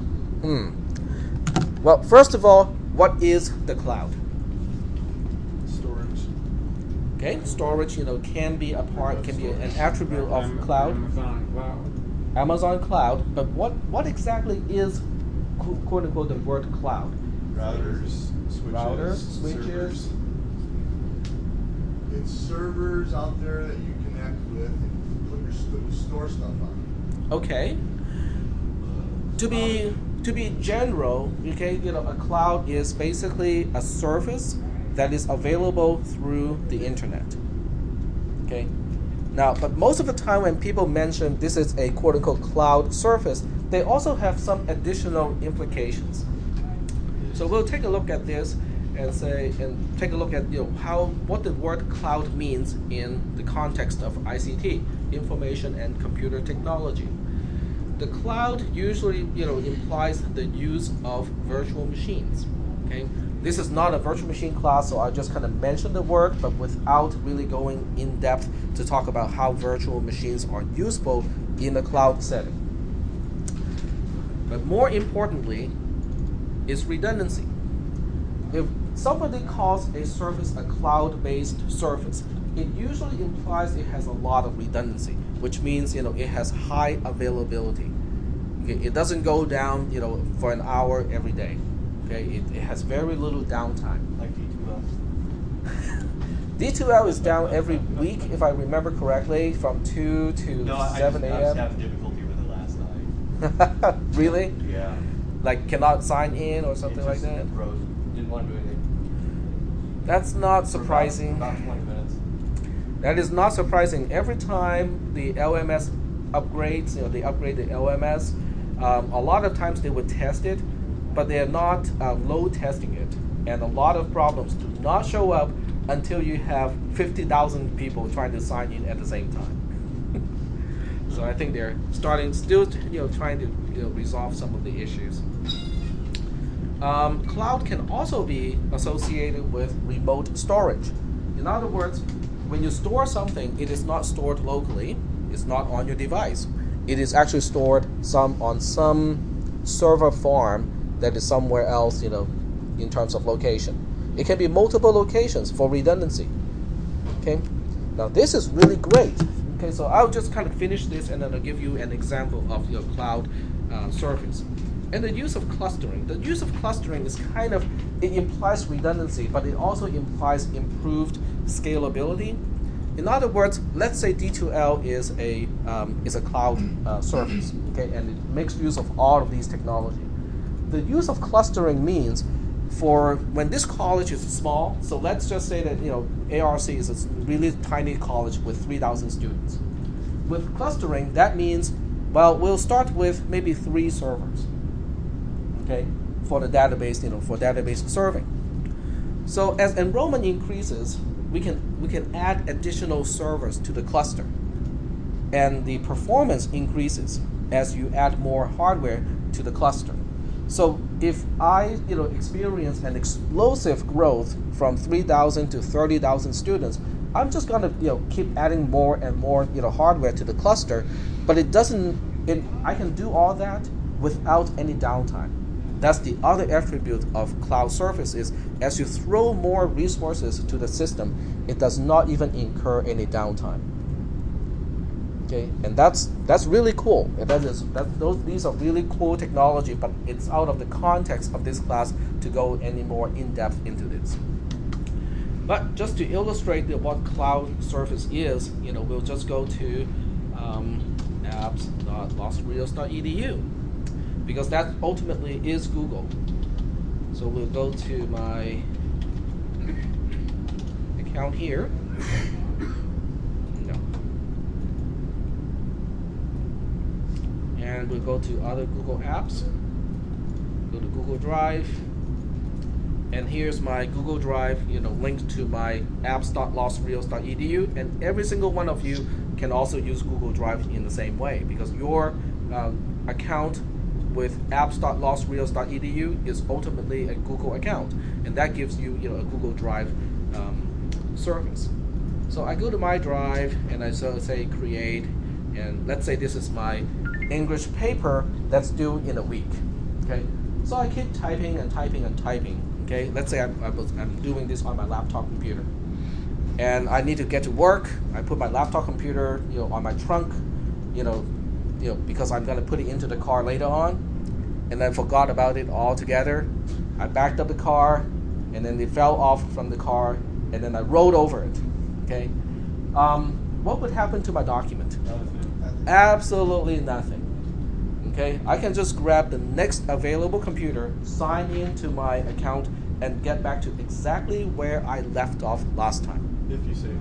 Well, first of all, what is the cloud? Storage. Okay, storage, can be a part, can be an attribute of cloud. Amazon Cloud. Amazon Cloud, but what exactly is, quote unquote, the word cloud? Routers, switches, servers. It's servers out there that you connect with and store stuff on. Okay. To be general, okay, a cloud is basically a service that is available through the internet. Okay. Now, but most of the time when people mention this is a quote unquote cloud service, they also have some additional implications. So we'll take a look at this and take a look at what the word cloud means in the context of ICT, information and computer technology. The cloud usually implies the use of virtual machines. Okay, this is not a virtual machine class, so I'll just kind of mention the word, but without really going in depth to talk about how virtual machines are useful in a cloud setting. But more importantly is redundancy. If somebody calls a service a cloud-based service, it usually implies it has a lot of redundancy, which means it has high availability. Okay, it doesn't go down for an hour every day. Okay, it has very little downtime. Like V2X. D2L is down every week, if I remember correctly, from 2 to No, I 7 just a.m. having difficulty with it last night. Really? Yeah. Like cannot sign in or something like that? Froze. Didn't want to do anything. That's not For surprising. About 20 minutes. That is not surprising. Every time the LMS upgrades, they upgrade the LMS, a lot of times they would test it, but they are not load testing it. And a lot of problems do not show up until you have 50,000 people trying to sign in at the same time. So I think they're still trying to resolve some of the issues. Cloud can also be associated with remote storage. In other words, when you store something, it is not stored locally. It's not on your device. It is actually stored on some server farm that is somewhere else, in terms of location. It can be multiple locations for redundancy. Okay. Now this is really great. Okay, so I'll just kind of finish this and then I'll give you an example of your cloud service. And the use of clustering. The use of clustering is it implies redundancy, but it also implies improved scalability. In other words, let's say D2L is a cloud service, okay, and it makes use of all of these technology. The use of clustering means for when this college is small, so let's just say that ARC is a really tiny college with 3,000 students. With clustering, that means, well, we'll start with maybe 3 servers, okay, for the database, for database serving. So as enrollment increases, we can add additional servers to the cluster, and the performance increases as you add more hardware to the cluster. So if I experience an explosive growth from 3,000 to 30,000 students, I'm just gonna keep adding more and more hardware to the cluster, but I can do all that without any downtime. That's the other attribute of cloud services. As you throw more resources to the system, it does not even incur any downtime. Okay, and that's really cool. And these are really cool technology, but it's out of the context of this class to go any more in depth into this. But just to illustrate what cloud service is, we'll just go to apps.lostreals.edu. because that ultimately is Google. So we'll go to my account here. No. And we'll go to other Google apps. Go to Google Drive. And here's my Google Drive, linked to my apps.lostreals.edu. And every single one of you can also use Google Drive in the same way, because your account with apps.lostreals.edu is ultimately a Google account, and that gives you, a Google Drive service. So I go to my drive and I say create, and let's say this is my English paper that's due in a week. Okay, so I keep typing and typing and typing. Okay, let's say I'm doing this on my laptop computer, and I need to get to work. I put my laptop computer, on my trunk, because I'm going to put it into the car later on, and then forgot about it altogether. I backed up the car, and then it fell off from the car, and then I rolled over it. Okay, what would happen to my document? Absolutely nothing. Okay, I can just grab the next available computer, sign into my account, and get back to exactly where I left off last time. If you save it.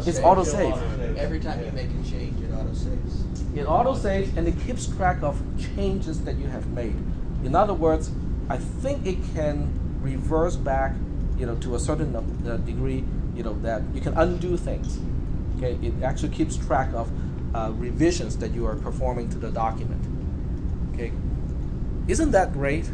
It's auto-save. Every time you make a change, it auto-saves. It auto-saves, and it keeps track of changes that you have made. In other words, I think it can reverse back, to a certain degree, that you can undo things. Okay, it actually keeps track of revisions that you are performing to the document. Okay, isn't that great?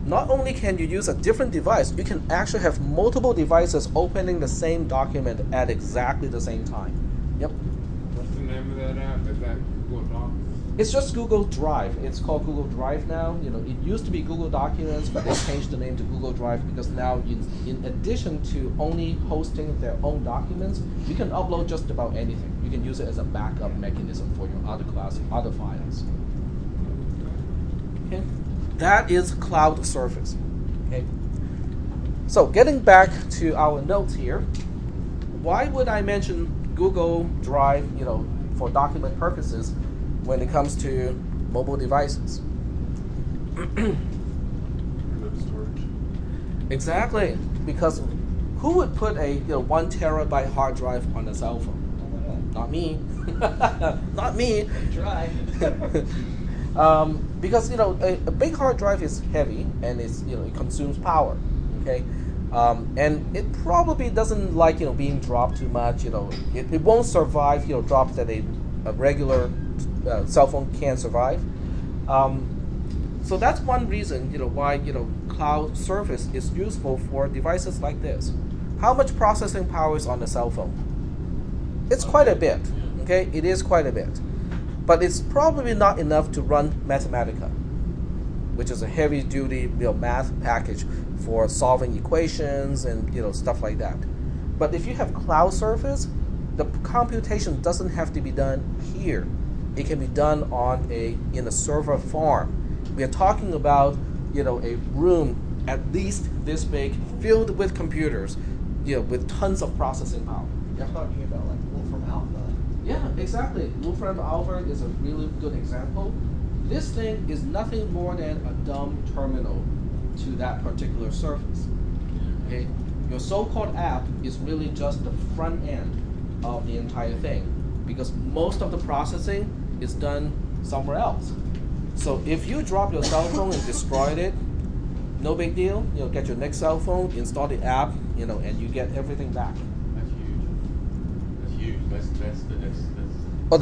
Not only can you use a different device, you can actually have multiple devices opening the same document at exactly the same time. Yep. What's the name of that app? Is that Google Docs? It's just Google Drive. It's called Google Drive now. It used to be Google Documents, but they changed the name to Google Drive because now, in addition to only hosting their own documents, you can upload just about anything. You can use it as a backup mechanism for your other files. Okay, that is cloud service. Okay. So getting back to our notes here, why would I mention Google Drive, for document purposes when it comes to mobile devices? Remote storage. Exactly, because who would put a 1 terabyte hard drive on a cell phone? Not me. Not me. Try. Because a big hard drive is heavy and it consumes power. Okay, and it probably doesn't like being dropped too much. It won't survive drops that a regular cell phone can't survive. So that's one reason why cloud service is useful for devices like this. How much processing power is on the cell phone? It's quite a bit. Okay, it is quite a bit, but it's probably not enough to run Mathematica, which is a heavy-duty math package for solving equations and stuff like that. But if you have cloud service, the computation doesn't have to be done here. It can be done in a server farm. We are talking about a room at least this big, filled with computers, with tons of processing power. You're talking about like Wolfram Alpha. Yeah, exactly. Wolfram Alpha is a really good example. This thing is nothing more than a dumb terminal to that particular surface. Okay, your so-called app is really just the front end of the entire thing, because most of the processing is done somewhere else. So if you drop your cell phone and destroyed it, no big deal. Get your next cell phone, install the app, and you get everything back. That's huge. That's Well,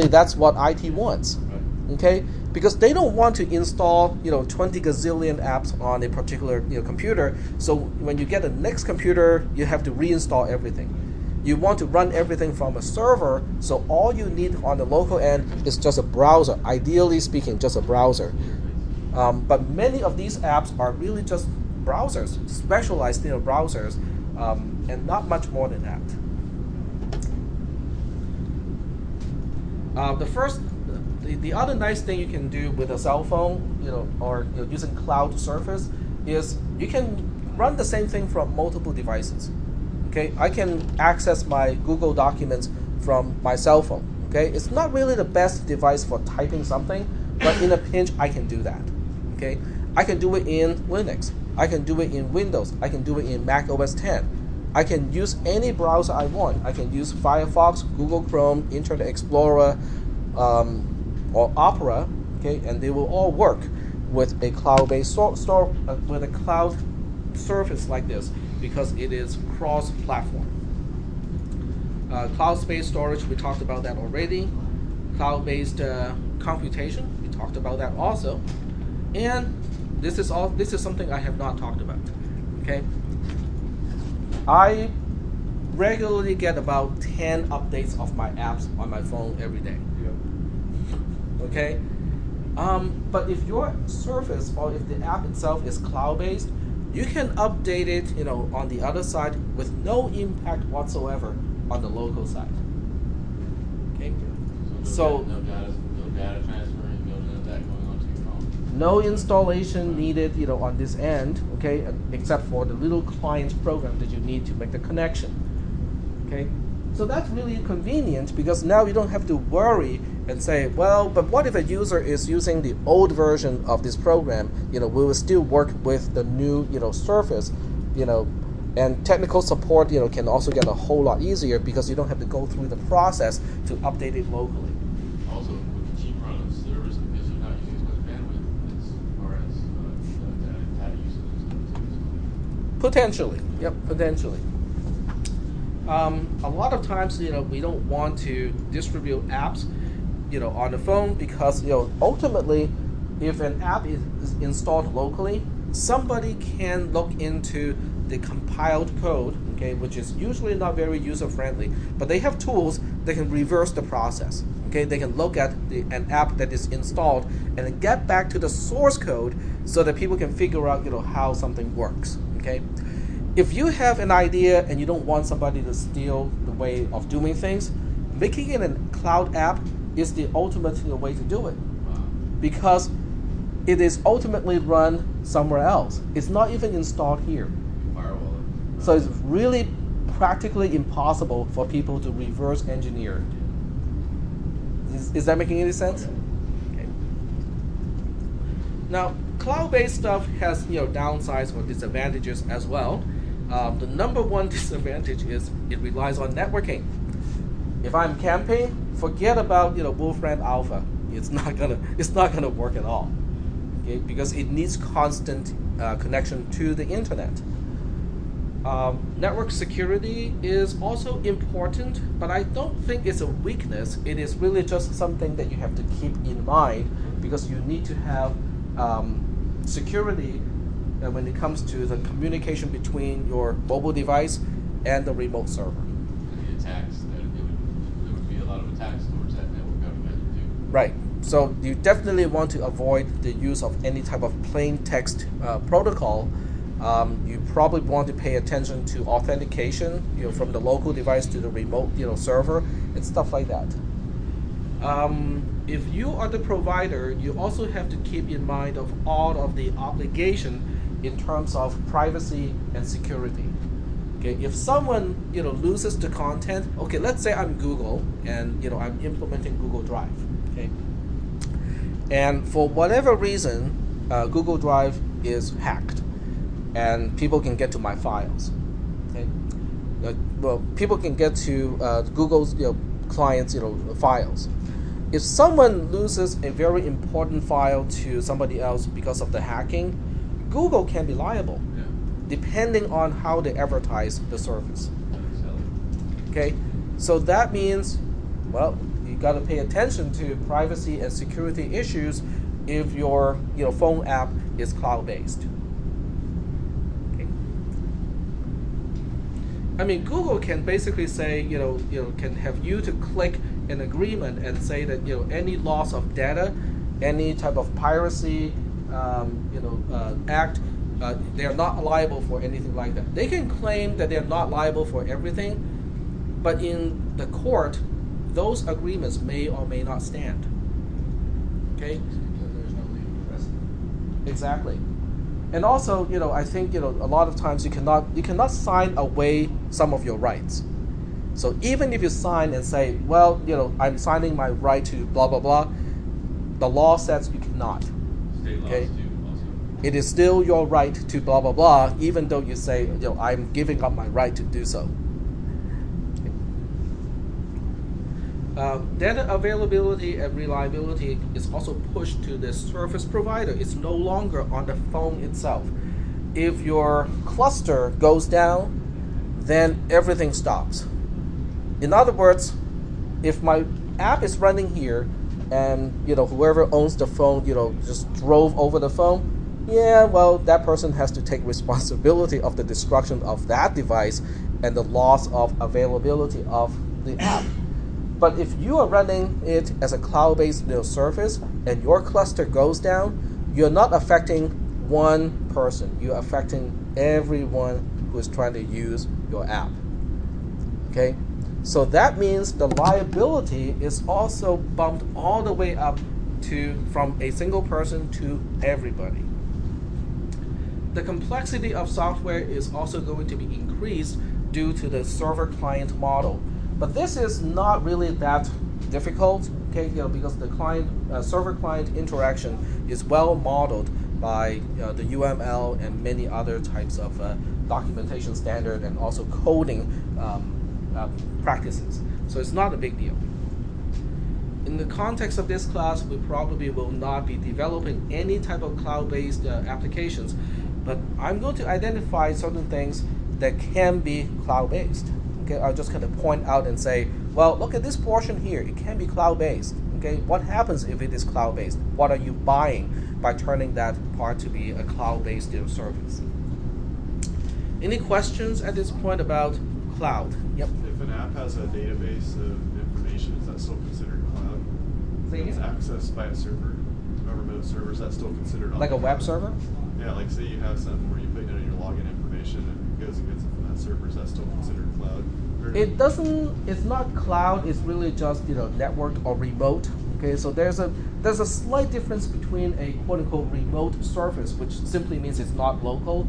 that's what IT wants. right. Okay, because they don't want to install 20 gazillion apps on a particular computer. So when you get the next computer, you have to reinstall everything. You want to run everything from a server, so all you need on the local end is just a browser. Ideally speaking, just a browser. But many of these apps are really just browsers, specialized browsers, and not much more than that. The other nice thing you can do with a cell phone, or using cloud service, is you can run the same thing from multiple devices. Okay, I can access my Google Documents from my cell phone. Okay, it's not really the best device for typing something, but in a pinch, I can do that. Okay, I can do it in Linux. I can do it in Windows. I can do it in Mac OS X. I can use any browser I want. I can use Firefox, Google Chrome, Internet Explorer, or Opera. Okay, and they will all work with a cloud-based with a cloud service like this, because it is cross-platform. Cloud-based storage, we talked about that already. Cloud-based computation, we talked about that also. And this is something I have not talked about. Okay, I regularly get about 10 updates of my apps on my phone every day. Okay, but if your service or if the app itself is cloud-based, you can update it, on the other side with no impact whatsoever on the local side. Okay, so no data transferring, no none of that going onto your phone. no installation needed, on this end. Okay, except for the little client program that you need to make the connection. Okay, so that's really convenient, because now you don't have to worry and say, well, but what if a user is using the old version of this program? We will still work with the new, Surface, and technical support, can also get a whole lot easier, because you don't have to go through the process to update it locally. Also, with the cheaper on the service, because you're not using as much bandwidth as far as data usage and stuff too. Potentially, yep, potentially. A lot of times, we don't want to distribute apps, on the phone, because ultimately, if an app is installed locally, somebody can look into the compiled code, okay, which is usually not very user friendly, but they have tools that can reverse the process. Okay, they can look at an app that is installed and then get back to the source code so that people can figure out how something works. Okay, if you have an idea and you don't want somebody to steal the way of doing things, making it a cloud app is the ultimate way to do it, because it is ultimately run somewhere else. It's not even installed here. So it's really practically impossible for people to reverse engineer it. Is that making any sense? Okay. Now, cloud-based stuff has downsides or disadvantages as well. The number one disadvantage is it relies on networking. If I'm camping, forget about Wolfram Alpha. It's not gonna work at all. Okay, because it needs constant connection to the internet. Network security is also important, but I don't think it's a weakness. It is really just something that you have to keep in mind because you need to have security when it comes to the communication between your mobile device and the remote server. And the attacks, there would be a lot of attacks towards that network coming in too. Right. So you definitely want to avoid the use of any type of plain text protocol. You probably want to pay attention to authentication, from the local device to the remote, server and stuff like that. If you are the provider, you also have to keep in mind of all of the obligation in terms of privacy and security. Okay, if someone loses the content, okay, let's say I'm Google and I'm implementing Google Drive. Okay, and for whatever reason, Google Drive is hacked, and people can get to my files. Okay, well, people can get to Google's clients files. If someone loses a very important file to somebody else because of the hacking, Google can be liable, depending on how they advertise the service. Okay, so that means, well, you got to pay attention to privacy and security issues if your phone app is cloud-based. Okay. I mean, Google can basically say, can have you to click an agreement and say that any loss of data, any type of piracy, act, they are not liable for anything like that. They can claim that they are not liable for everything, but in the court, those agreements may or may not stand. Okay? Because there's no legal precedent. Exactly. And also, I think a lot of times you cannot sign away some of your rights. So even if you sign and say, well, I'm signing my right to blah blah blah, the law says you cannot. State laws Okay? do also. It is still your right to blah blah blah, even though you say, I'm giving up my right to do so. Data availability and reliability is also pushed to the service provider. It's no longer on the phone itself. If your cluster goes down, then everything stops. In other words, if my app is running here and whoever owns the phone just drove over the phone, yeah, well, that person has to take responsibility of the destruction of that device and the loss of availability of the app. But if you are running it as a cloud-based service and your cluster goes down, you're not affecting one person. You're affecting everyone who is trying to use your app. Okay? So that means the liability is also bumped all the way up from a single person to everybody. The complexity of software is also going to be increased due to the server-client model. But this is not really that difficult, okay? Because the server-client interaction is well modeled by the UML and many other types of documentation standard and also coding practices. So it's not a big deal. In the context of this class, we probably will not be developing any type of cloud-based applications, but I'm going to identify certain things that can be cloud-based. Okay, I'll just kind of point out and say, well, look at this portion here. It can be cloud-based. Okay, what happens if it is cloud-based? What are you buying by turning that part to be a cloud-based service? Any questions at this point about cloud? Yep. If an app has a database of information, is that still considered cloud? Say If it's again? accessed by a server, a remote server, is that still considered on Like a the web cloud? server? Yeah, like say you have something where you put in your login information and it goes and gets it from that server, is that still considered cloud? Or It doesn't. It's not cloud. It's really just networked or remote. Okay, so there's a slight difference between a quote unquote remote service, which simply means it's not local,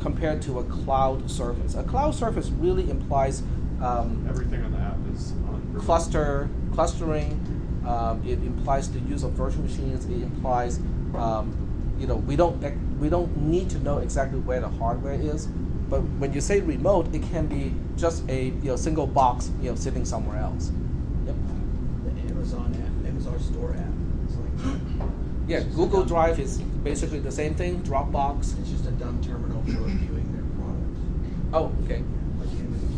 compared to a cloud service. A cloud service really implies Everything on the app is on clustering. It implies the use of virtual machines. It implies, we don't need to know exactly where the hardware is. But when you say remote, it can be just a single box sitting somewhere else. Yep. The Amazon app, Amazon Store app. It's like Yeah, Google Drive is basically the same thing. Dropbox. it's just a dumb terminal for viewing their products. Oh, okay. Like Amazon.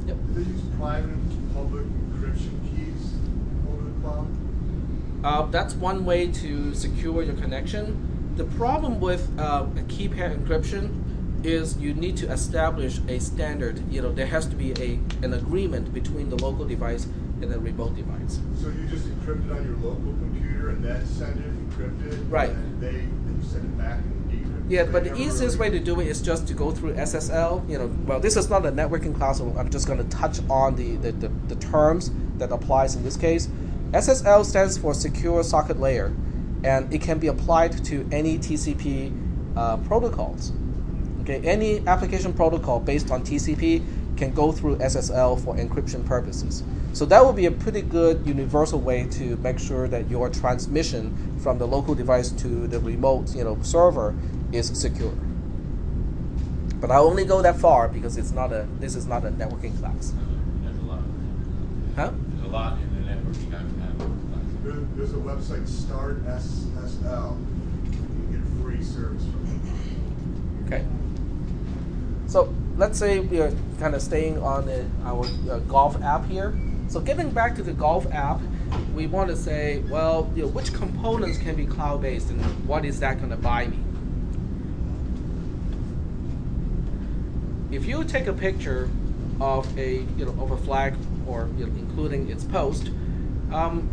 Yep. Do they use private and public encryption keys over the cloud? That's one way to secure your connection. The problem with a key pair encryption is you need to establish a standard. There has to be an agreement between the local device and the remote device. So you just encrypt it on your local computer and then send it encrypted? Right. And then you send it back and decrypt? Yeah, but the easiest way to do it is just to go through SSL. Well, this is not a networking class, so I'm just going to touch on the terms that applies in this case. SSL stands for Secure Socket Layer, and it can be applied to any TCP protocols. Okay, any application protocol based on TCP can go through SSL for encryption purposes. So that would be a pretty good universal way to make sure that your transmission from the local device to the remote, server is secure. But I only go that far because this is not a networking class. There's a lot. Huh? There's a lot in the networking class. There's a website, Start SSL. You can get free service from it. Okay. So let's say we are kind of staying on our golf app here. So getting back to the golf app, we want to say, well, which components can be cloud-based, and what is that going to buy me? If you take a picture of a flag, or including its post,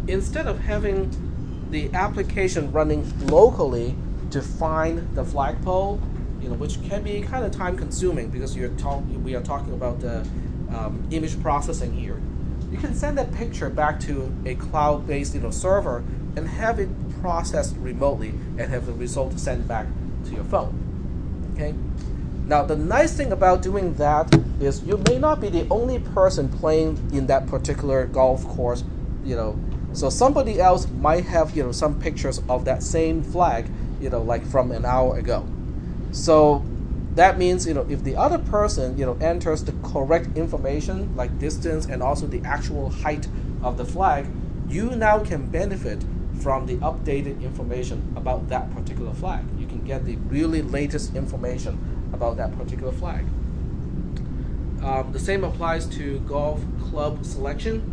instead of having the application running locally to find the flagpole, which can be kind of time consuming because we are talking about the image processing here. You can send that picture back to a cloud-based server and have it processed remotely and have the result sent back to your phone. Okay. Now the nice thing about doing that is you may not be the only person playing in that particular golf course. So somebody else might have some pictures of that same flag, like from an hour ago. So that means if the other person enters the correct information like distance and also the actual height of the flag, you now can benefit from the updated information about that particular flag. You can get the really latest information about that particular flag. The same applies to golf club selection.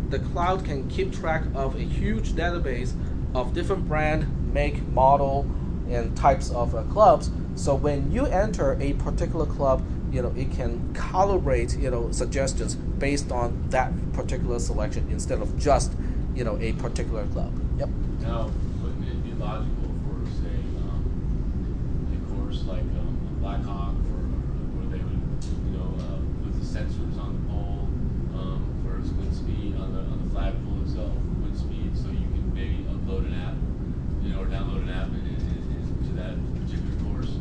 The cloud can keep track of a huge database of different brand, make, model, and types of clubs. So when you enter a particular club, it can calibrate, suggestions based on that particular selection instead of just, a particular club. Yep. Now, wouldn't it be logical for, say, a course like Blackhawk, where they would, put the sensors on the pole for its wind speed on the flagpole itself, wind speed, so you can maybe upload an app, or download an app into that particular course.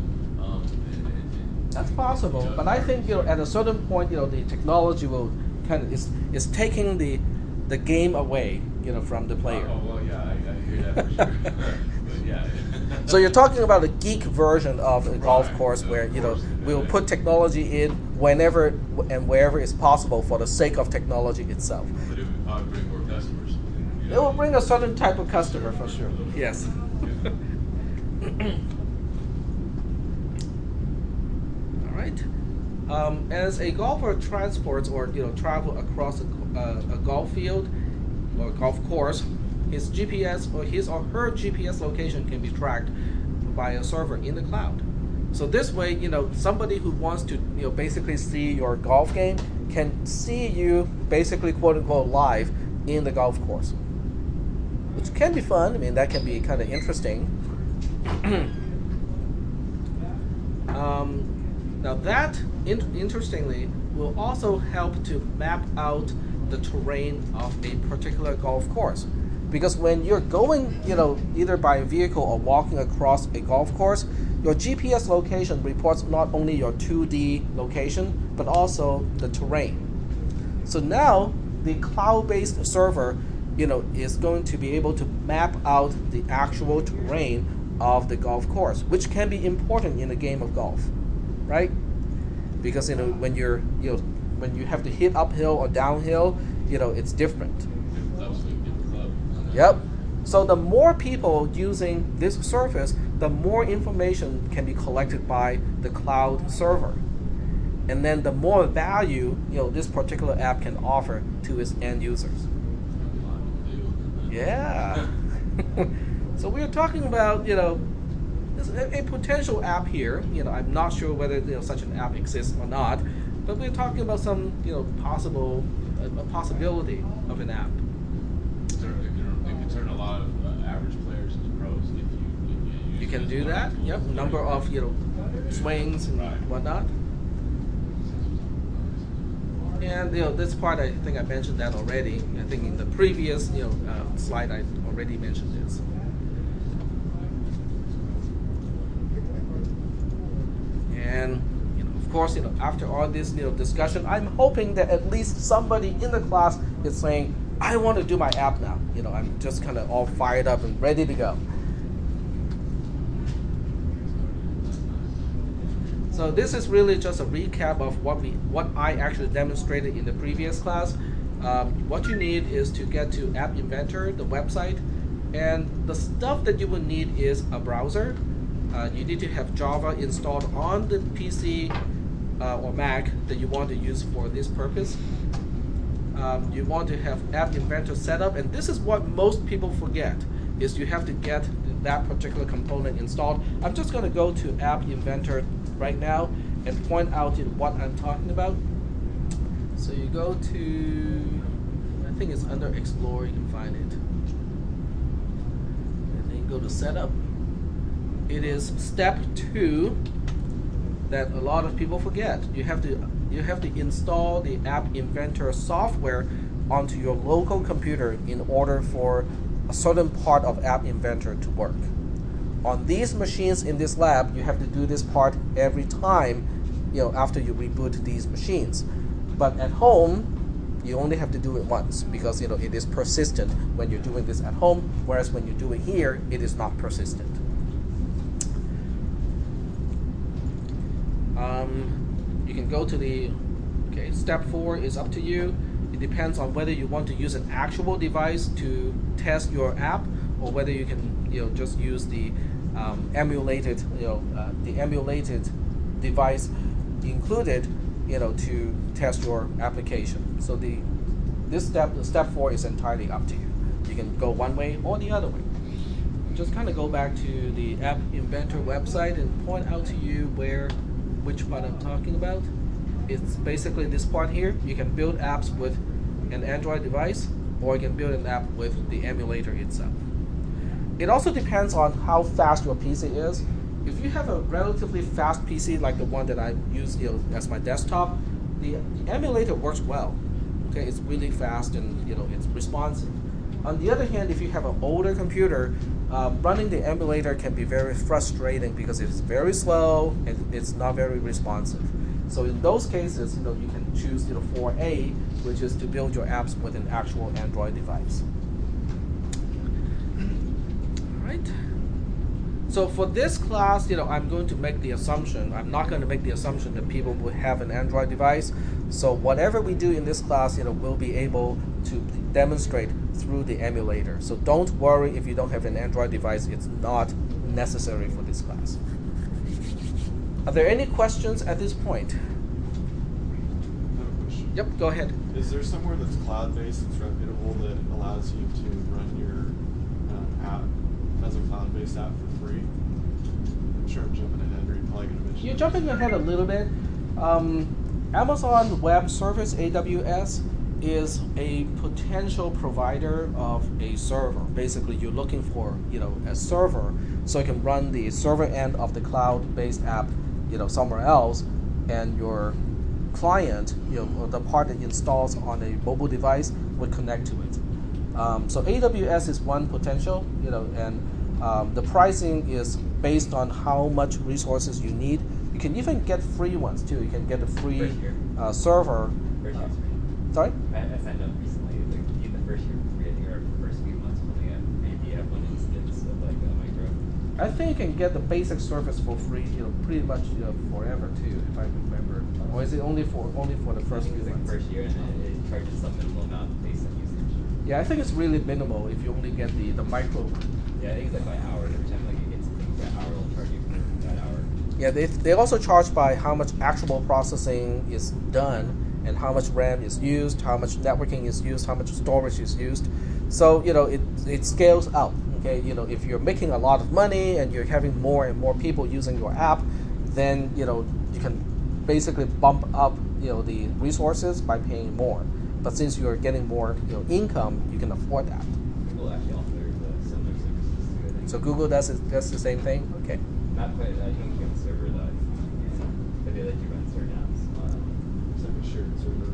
That's possible, but I think at a certain point, the technology will kind of is taking the game away, from the player. Oh well, yeah, I hear that for sure. But yeah. So you're talking about a geek version of a golf course where course. we'll put technology in whenever and wherever is possible for the sake of technology itself. But it would probably bring more customers. It will bring a certain type of customer for sure. Yes. All right. As a golfer transports or travel across a golf field or golf course, his GPS or his or her GPS location can be tracked by a server in the cloud. So this way, somebody who wants to basically see your golf game can see you basically quote unquote live in the golf course, which can be fun. I mean, that can be kind of interesting. Now that, interestingly, will also help to map out the terrain of a particular golf course. Because when you're going, either by vehicle or walking across a golf course, Your GPS location reports not only your 2D location, but also the terrain. So now the cloud-based server, is going to be able to map out the actual terrain of the golf course, which can be important in a game of golf, right? Because when when you have to hit uphill or downhill, it's different. Yep. So the more people using this service, the more information can be collected by the cloud server. And then the more value, this particular app can offer to its end users. Yeah. So we're talking about, a potential app here. I'm not sure whether such an app exists or not, but we're talking about some, a possibility of an app. It can turn a lot of average players into pros if you can do that. Yep, number of swings and whatnot. And this part, I think I mentioned that already. I think in the previous slide I already mentioned this. And of course, after all this discussion, I'm hoping that at least somebody in the class is saying, I want to do my app now. I'm just kind of all fired up and ready to go. So this is really just a recap of what I actually demonstrated in the previous class. What you need is to get to App Inventor, the website, and the stuff that you will need is a browser. You need to have Java installed on the PC or Mac that you want to use for this purpose. You want to have App Inventor set up, and this is what most people forget, is you have to get that particular component installed. I'm just going to go to App Inventor right now and point out what I'm talking about. So you go to, I think it's under Explore, you can find it. And then you go to Setup. It is step 2 that a lot of people forget. You have to install the App Inventor software onto your local computer in order for a certain part of App Inventor to work. On these machines in this lab, you have to do this part every time, after you reboot these machines. But at home, you only have to do it once because it is persistent when you're doing this at home, whereas when you do it here, it is not persistent. You can go to step 4 is up to you. It depends on whether you want to use an actual device to test your app, or whether you can just use the emulated device included to test your application. So step 4 is entirely up to you. You can go one way or the other way. Just kind of go back to the App Inventor website and point out to you which part I'm talking about. It's basically this part here. You can build apps with an Android device, or you can build an app with the emulator itself. It also depends on how fast your PC is. If you have a relatively fast PC like the one that I use as my desktop, the emulator works well. Okay, it's really fast and it's responsive. On the other hand, if you have an older computer, running the emulator can be very frustrating because it's very slow and it's not very responsive. So in those cases, you can choose 4A, which is to build your apps with an actual Android device. All right. So for this class, I'm going to make the assumption. I'm not going to make the assumption that people will have an Android device. So whatever we do in this class, we'll be able to demonstrate through the emulator. So don't worry if you don't have an Android device. It's not necessary for this class. Are there any questions at this point? I have a question. Yep, go ahead. Is there somewhere that's cloud-based, that's reputable, that allows you to run your app as a cloud-based app for free? I'm sure I'm jumping ahead, or you're probably going to mention You're jumping ahead a little bit. Amazon Web Service, AWS, is a potential provider of a server. Basically, you're looking for a server so you can run the server end of the cloud-based app somewhere else, and your client, or the part that installs on a mobile device would connect to it. So AWS is one potential, and The pricing is based on how much resources you need. You can even get free ones too. You can get a free First year. server. First year's free. Sorry? I signed up recently. Like, in the first year free, I think, or first few months, only maybe have one instance of like a micro. I think you can get the basic service for free, pretty much forever too, if I remember. Or is it only for the first few It's like months? first year, and then it charges some minimal amount based on usage. Yeah, I think it's really minimal if you only get the micro one. Yeah, I think it's like by hour. Every time like you get something for an hour, it'll charge you for that hour. Yeah, they also charge by how much actual processing is done and how much RAM is used, how much networking is used, how much storage is used. So it scales out. Okay, if you're making a lot of money and you're having more and more people using your app, then you can basically bump up the resources by paying more. But since you're getting more income, you can afford that. Google actually offers similar services too. I think. So Google does the same thing. Okay. Not quite. I think you have a server though. But they let you run certain apps. It's like a shared server.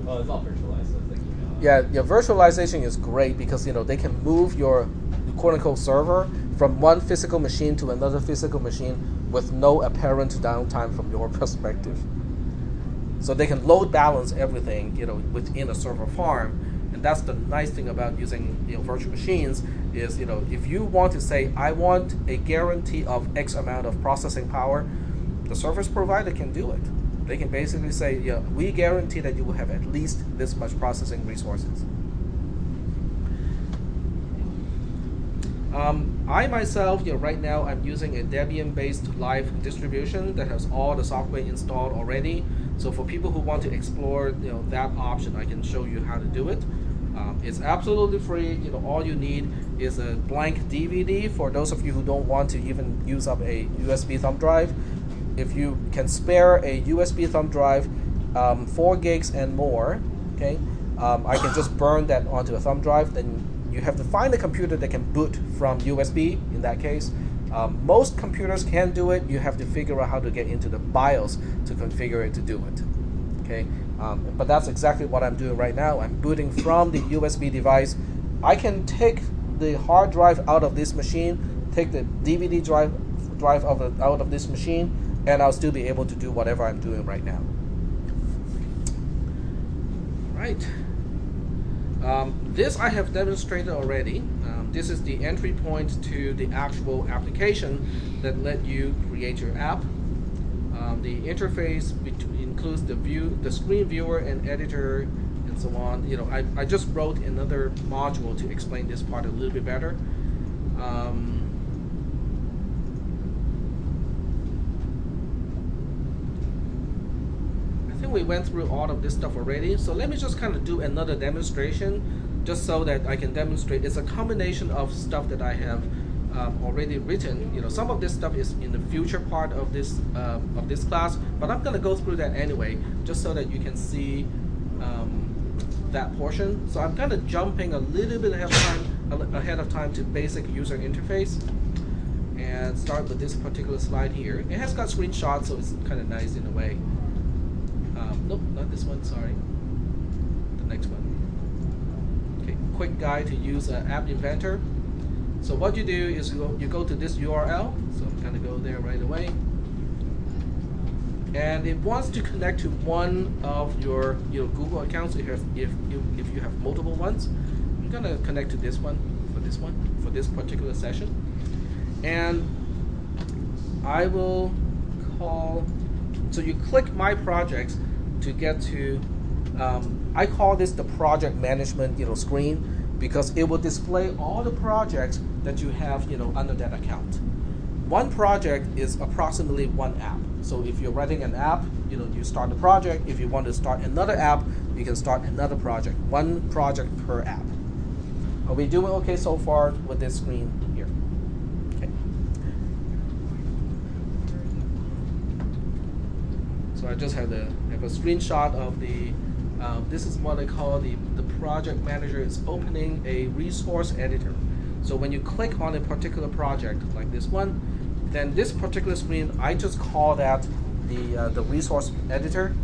Well, it's all virtualized, so it's like Yeah, virtualization is great because they can move your quote-unquote server from one physical machine to another physical machine with no apparent downtime from your perspective. So they can load balance everything within a server farm, and that's the nice thing about using virtual machines is if you want to say I want a guarantee of X amount of processing power, the service provider can do it. They can basically say, yeah, we guarantee that you will have at least this much processing resources. I myself, right now I'm using a Debian-based live distribution that has all the software installed already. So for people who want to explore that option, I can show you how to do it. It's absolutely free. All you need is a blank DVD for those of you who don't want to even use up a USB thumb drive. If you can spare a USB thumb drive, 4 gigs and more, okay, I can just burn that onto a thumb drive. Then you have to find a computer that can boot from USB in that case. Most computers can do it. You have to figure out how to get into the BIOS to configure it to do it. Okay, but that's exactly what I'm doing right now. I'm booting from the USB device. I can take the hard drive out of this machine, take the DVD drive out of this machine, and I'll still be able to do whatever I'm doing right now. Right. This I have demonstrated already. This is the entry point to the actual application that let you create your app. The interface includes the screen viewer and editor and so on. I just wrote another module to explain this part a little bit better. I think we went through all of this stuff already, so let me just kind of do another demonstration just so that I can demonstrate. It's a combination of stuff that I have already written. Some of this stuff is in the future part of this class, but I'm going to go through that anyway just so that you can see that portion. So I'm kind of jumping a little bit ahead of time to basic user interface and start with this particular slide here. It has got screenshots, so it's kind of nice in a way. Nope, not this one, sorry. The next one. Okay, quick guide to use App Inventor. So what you do is you go to this URL, so I'm going to go there right away. And it wants to connect to one of your Google accounts if you have multiple ones. I'm going to connect to this one, for this particular session. And I will call, so you click My Projects to get to, I call this the project management screen because it will display all the projects that you have under that account. One project is approximately one app. So if you're writing an app, you start the project. If you want to start another app, you can start another project. One project per app. Are we doing okay so far with this screen here? Okay. So I just have a screenshot of the, this is what I call the project manager is opening a resource editor. So when you click on a particular project like this one, then this particular screen, I just call that the resource editor.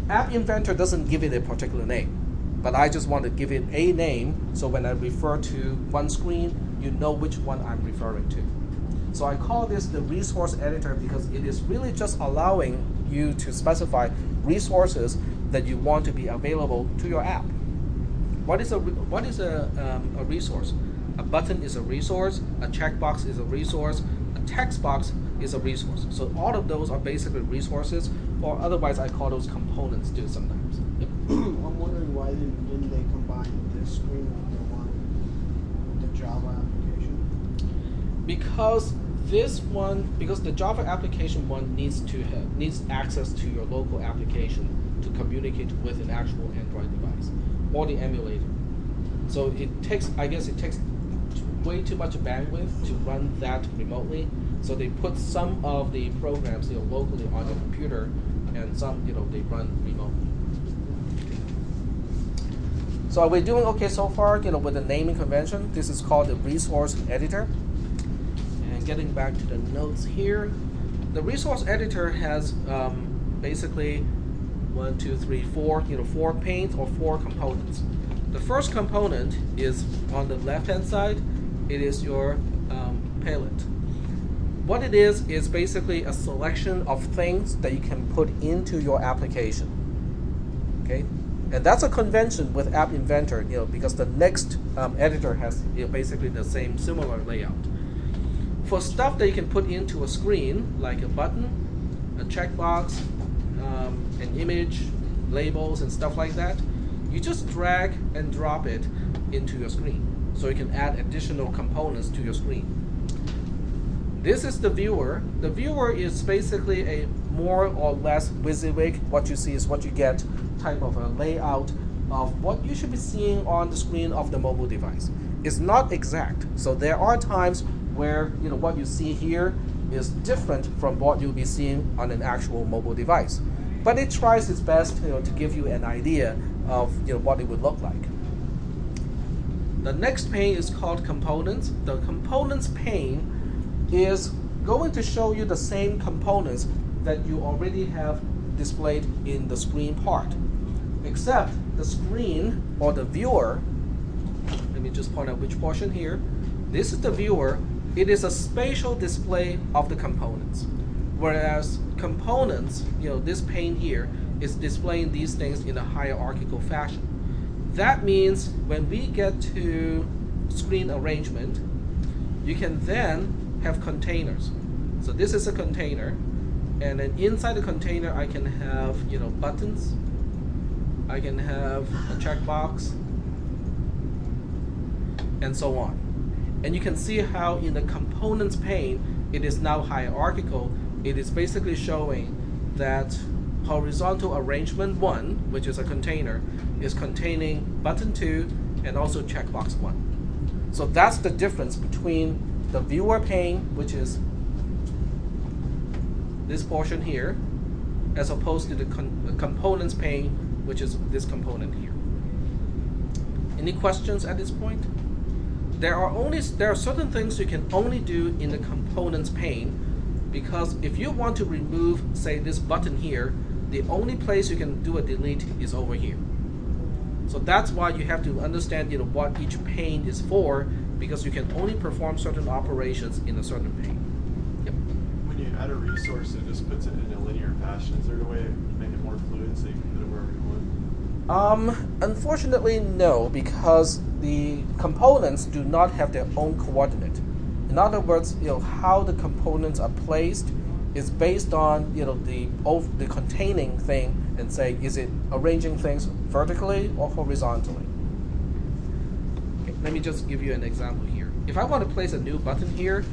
App Inventor doesn't give it a particular name. but I just want to give it a name, so when I refer to one screen, you know which one I'm referring to. So I call this the resource editor because it is really just allowing you to specify resources that you want to be available to your app. What is a resource? A button is a resource, a checkbox is a resource, a text box is a resource. So all of those are basically resources, or otherwise I call those components too sometimes. Yep. I'm wondering why didn't they combine this screen with the one with the Java application? Because the Java application one needs access to your local application to communicate with an actual Android device or the emulator. So it takes way too much bandwidth to run that remotely. So they put some of the programs locally on your computer, and some they run remotely. So are we doing okay so far? With the naming convention, this is called the resource editor. And getting back to the notes here, the resource editor has basically 1, 2, 3, 4, 4 panes or 4 components. The first component is on the left-hand side. It is your palette. What it is basically a selection of things that you can put into your application. Okay, and that's a convention with App Inventor, because the next editor has basically the same similar layout. For stuff that you can put into a screen, like a button, a checkbox, an image, labels, and stuff like that, you just drag and drop it into your screen. So you can add additional components to your screen. This is the viewer. The viewer is basically a more or less WYSIWYG, what you see is what you get, type of a layout of what you should be seeing on the screen of the mobile device. It's not exact. So there are times where what you see here is different from what you'll be seeing on an actual mobile device. But it tries its best to give you an idea of what it would look like. The next pane is called components. The components pane is going to show you the same components that you already have displayed in the screen part, except the screen or the viewer. Let me just point out which portion here. This is the viewer. It is a spatial display of the components, whereas components, this pane here is displaying these things in a hierarchical fashion. That means when we get to screen arrangement, you can then have containers. So this is a container, and then inside the container I can have buttons, I can have a checkbox, and so on. And you can see how in the components pane it is now hierarchical. It is basically showing that horizontal arrangement 1, which is a container, is containing button 2 and also checkbox 1. So that's the difference between the viewer pane, which is this portion here, as opposed to the components pane, which is this component here. Any questions at this point? There are certain things you can only do in the components pane, because if you want to remove, say, this button here, the only place you can do a delete is over here. So that's why you have to understand what each pane is for, because you can only perform certain operations in a certain pane. Yep. When you add a resource, it just puts it in a linear fashion. Is there a way to make it more fluid so you can put it wherever you want? Unfortunately, no, because the components do not have their own coordinate. In other words, how the components are placed is based on the containing thing, and say, is it arranging things vertically or horizontally? Okay, let me just give you an example here. If I want to place a new button here,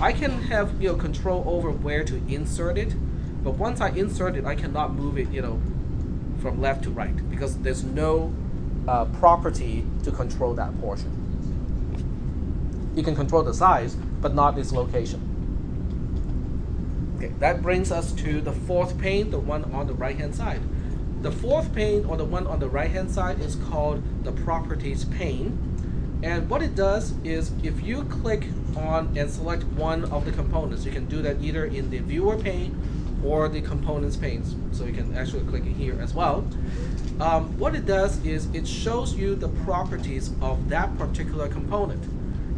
I can have control over where to insert it, but once I insert it, I cannot move it from left to right, because there's no property to control that portion. You can control the size, but not its location. Okay, that brings us to the fourth pane, the one on the right-hand side. The fourth pane, or the one on the right-hand side, is called the properties pane. And what it does is, if you click on and select one of the components, you can do that either in the viewer pane or the components pane. So you can actually click it here as well. what it does is it shows you the properties of that particular component.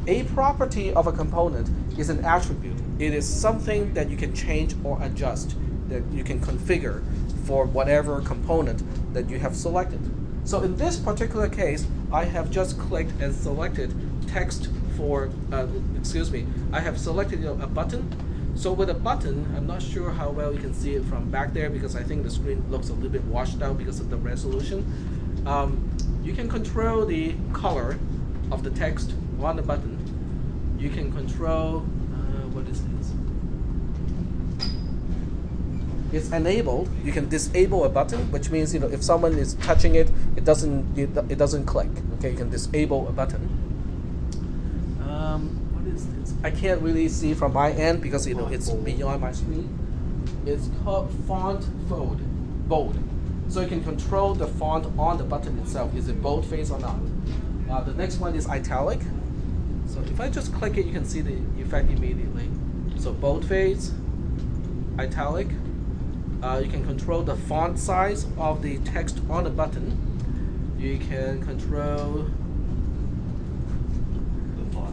A property of a component is an attribute. It is something that you can change or adjust, that you can configure for whatever component that you have selected. So in this particular case, I have just clicked and selected text for, I have selected a button. So with a button, I'm not sure how well you can see it from back there because I think the screen looks a little bit washed out because of the resolution. You can control the color of the text on the button. You can control, what is this? It's enabled. You can disable a button, which means if someone is touching it, it doesn't click. Okay, you can disable a button. What is this? I can't really see from my end because it's beyond my screen. It's called font bold. So you can control the font on the button itself. Is it boldface or not? The next one is italic. So if I just click it, you can see the effect immediately. So boldface, italic. You can control the font size of the text on the button. You can control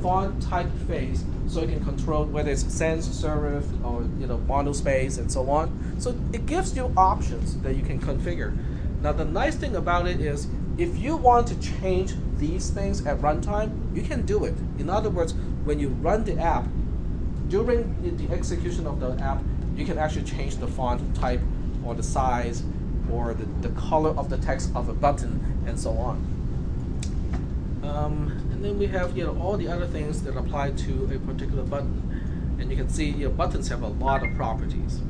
font typeface, so you can control whether it's sans serif or monospace and so on. So it gives you options that you can configure. Now the nice thing about it is, if you want to change these things at runtime, you can do it. In other words, when you run the app, during the execution of the app, you can actually change the font type or the size or the color of the text of a button and so on. And then we have all the other things that apply to a particular button. And you can see buttons have a lot of properties.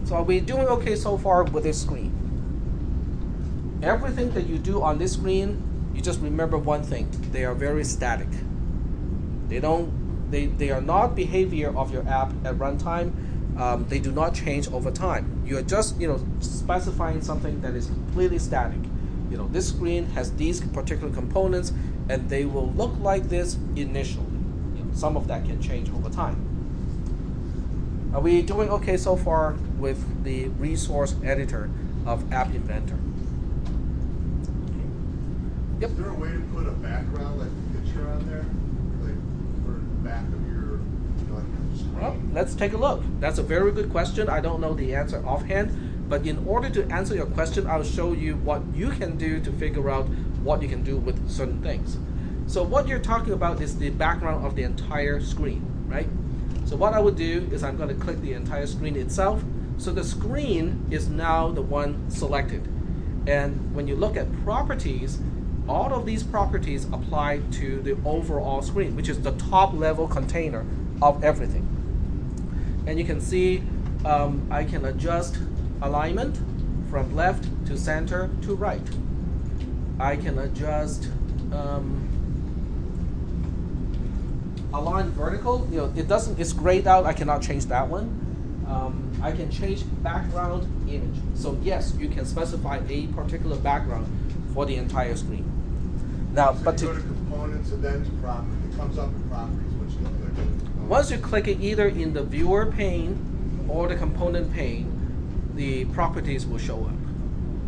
So are we doing okay so far with this screen? Everything that you do on this screen, you just remember one thing: they are very static. They are not behavior of your app at runtime. They do not change over time. You are just specifying something that is completely static. This screen has these particular components, and they will look like this initially. Some of that can change over time. Are we doing okay so far with the resource editor of App Inventor? Yep. Is there a way to put a background, like a picture on there, like for the back of your, screen? Well, let's take a look. That's a very good question. I don't know the answer offhand, but in order to answer your question, I'll show you what you can do to figure out what you can do with certain things. So what you're talking about is the background of the entire screen, right? So what I would do is I'm going to click the entire screen itself. So the screen is now the one selected. And when you look at properties, all of these properties apply to the overall screen, which is the top level container of everything. And you can see I can adjust alignment from left to center to right. I can adjust align vertical. It's grayed out. I cannot change that one. I can change background image. So yes, you can specify a particular background for the entire screen. Now, so you go to components and then to properties. It comes up in properties once you click it. Once you click it either in the viewer pane or the component pane, the properties will show up.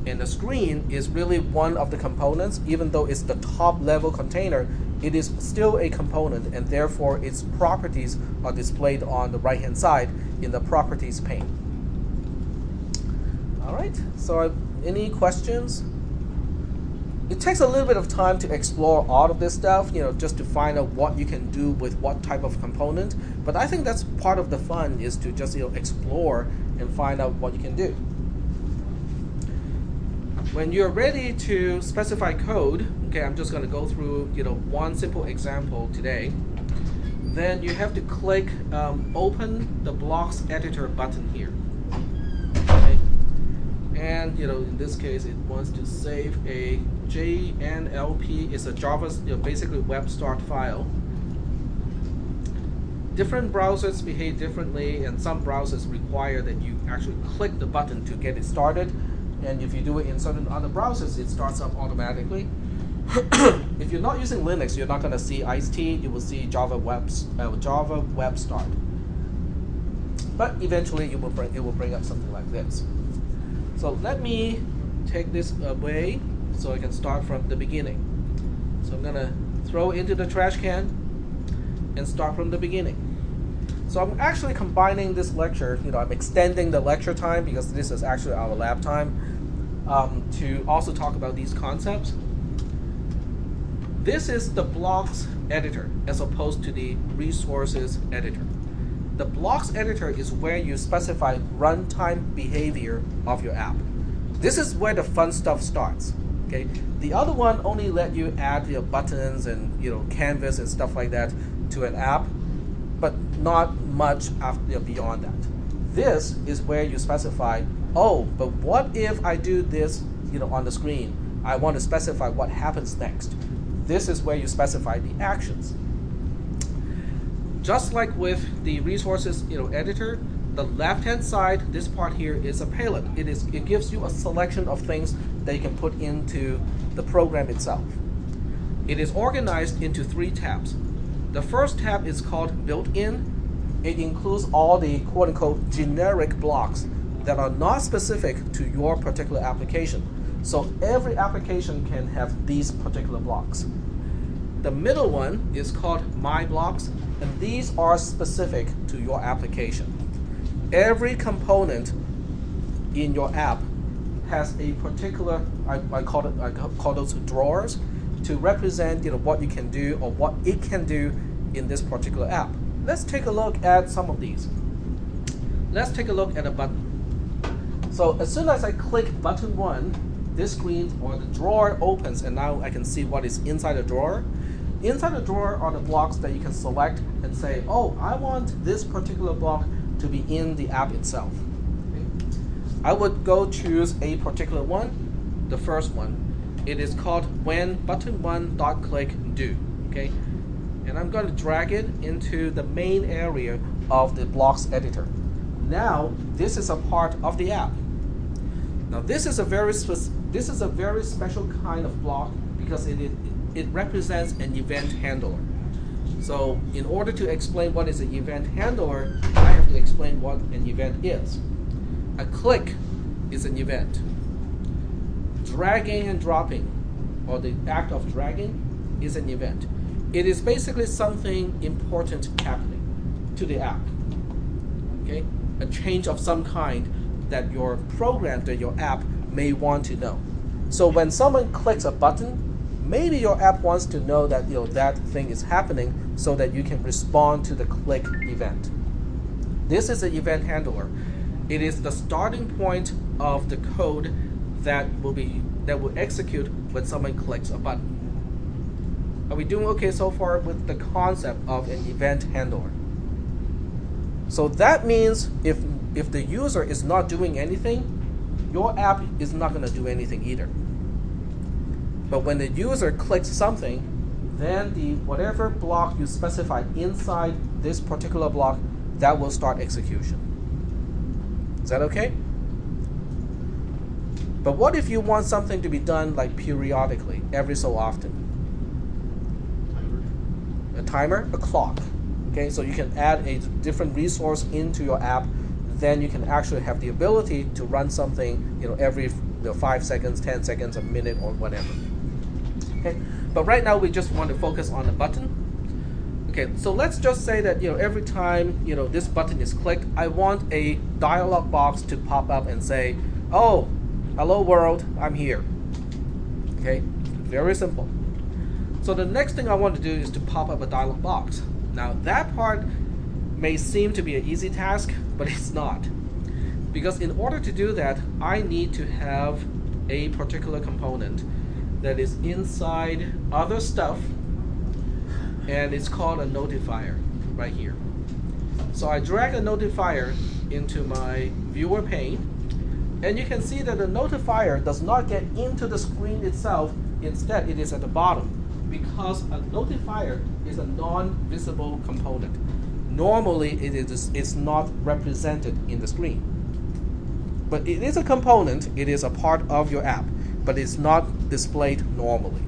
And the screen is really one of the components. Even though it's the top level container, it is still a component, and therefore its properties are displayed on the right hand side in the properties pane. All right, so any questions? It takes a little bit of time to explore all of this stuff, just to find out what you can do with what type of component. But I think that's part of the fun, is to just explore and find out what you can do. When you're ready to specify code, okay, I'm just going to go through one simple example today. Then you have to click open the blocks editor button here. Okay. And in this case, it wants to save a JNLP. It's a Java, basically web start file. Different browsers behave differently, and some browsers require that you actually click the button to get it started. And if you do it in certain other browsers, it starts up automatically. If you're not using Linux, you're not going to see ICE, you will see Java Web Start. But eventually, it will bring up something like this. So let me take this away so I can start from the beginning. So I'm gonna throw it into the trash can and start from the beginning. So I'm actually combining this lecture, I'm extending the lecture time because this is actually our lab time, to also talk about these concepts. This is the blocks editor as opposed to the resources editor. The blocks editor is where you specify runtime behavior of your app. This is where the fun stuff starts. Okay, the other one only let you add buttons and canvas and stuff like that to an app, but not much after beyond that. This is where you specify, oh, but what if I do this on the screen? I want to specify what happens next. This is where you specify the actions. Just like with the resources editor, the left-hand side, this part here is a palette. It gives you a selection of things that you can put into the program itself. It is organized into 3 tabs. The first tab is called built-in. It includes all the quote-unquote generic blocks that are not specific to your particular application. So every application can have these particular blocks. The middle one is called My Blocks, and these are specific to your application. Every component in your app has a particular, I call those drawers, to represent what you can do or what it can do in this particular app. Let's take a look at some of these. Let's take a look at a button. So as soon as I click button 1, this screen or the drawer opens, and now I can see what is inside the drawer. Inside the drawer are the blocks that you can select and say, oh, I want this particular block to be in the app itself. Okay. I would go choose a particular one, the first one. It is called when button 1 dot click do. Okay, and I'm going to drag it into the main area of the blocks editor. Now this is a part of the app. Now this is a very special kind of block because it represents an event handler. So in order to explain what is an event handler, I have to explain what an event is. A click is an event. Dragging and dropping, or the act of dragging, is an event. It is basically something important happening to the app. Okay? A change of some kind that your program, that your app may want to know. So when someone clicks a button, maybe your app wants to know that that thing is happening so that you can respond to the click event. This is an event handler. It is the starting point of the code that will execute when someone clicks a button. Are we doing okay so far with the concept of an event handler? So that means if the user is not doing anything, your app is not going to do anything either. But when the user clicks something, then whatever block you specify inside this particular block, that will start execution. Is that okay? But what if you want something to be done like periodically, every so often? A timer, a clock. Okay, so you can add a different resource into your app. Then you can actually have the ability to run something, every 5 seconds, 10 seconds, a minute, or whatever. Okay, but right now we just want to focus on the button. Okay, so let's just say that every time this button is clicked, I want a dialog box to pop up and say, "Oh, hello world, I'm here." Okay, very simple. So the next thing I want to do is to pop up a dialog box. Now that part may seem to be an easy task, but it's not. Because in order to do that, I need to have a particular component that is inside other stuff, and it's called a notifier right here. So I drag a notifier into my viewer pane, and you can see that the notifier does not get into the screen itself. Instead, it is at the bottom, because a notifier is a non-visible component. Normally, it's not represented in the screen. But it is a component, it is a part of your app, but it's not displayed normally.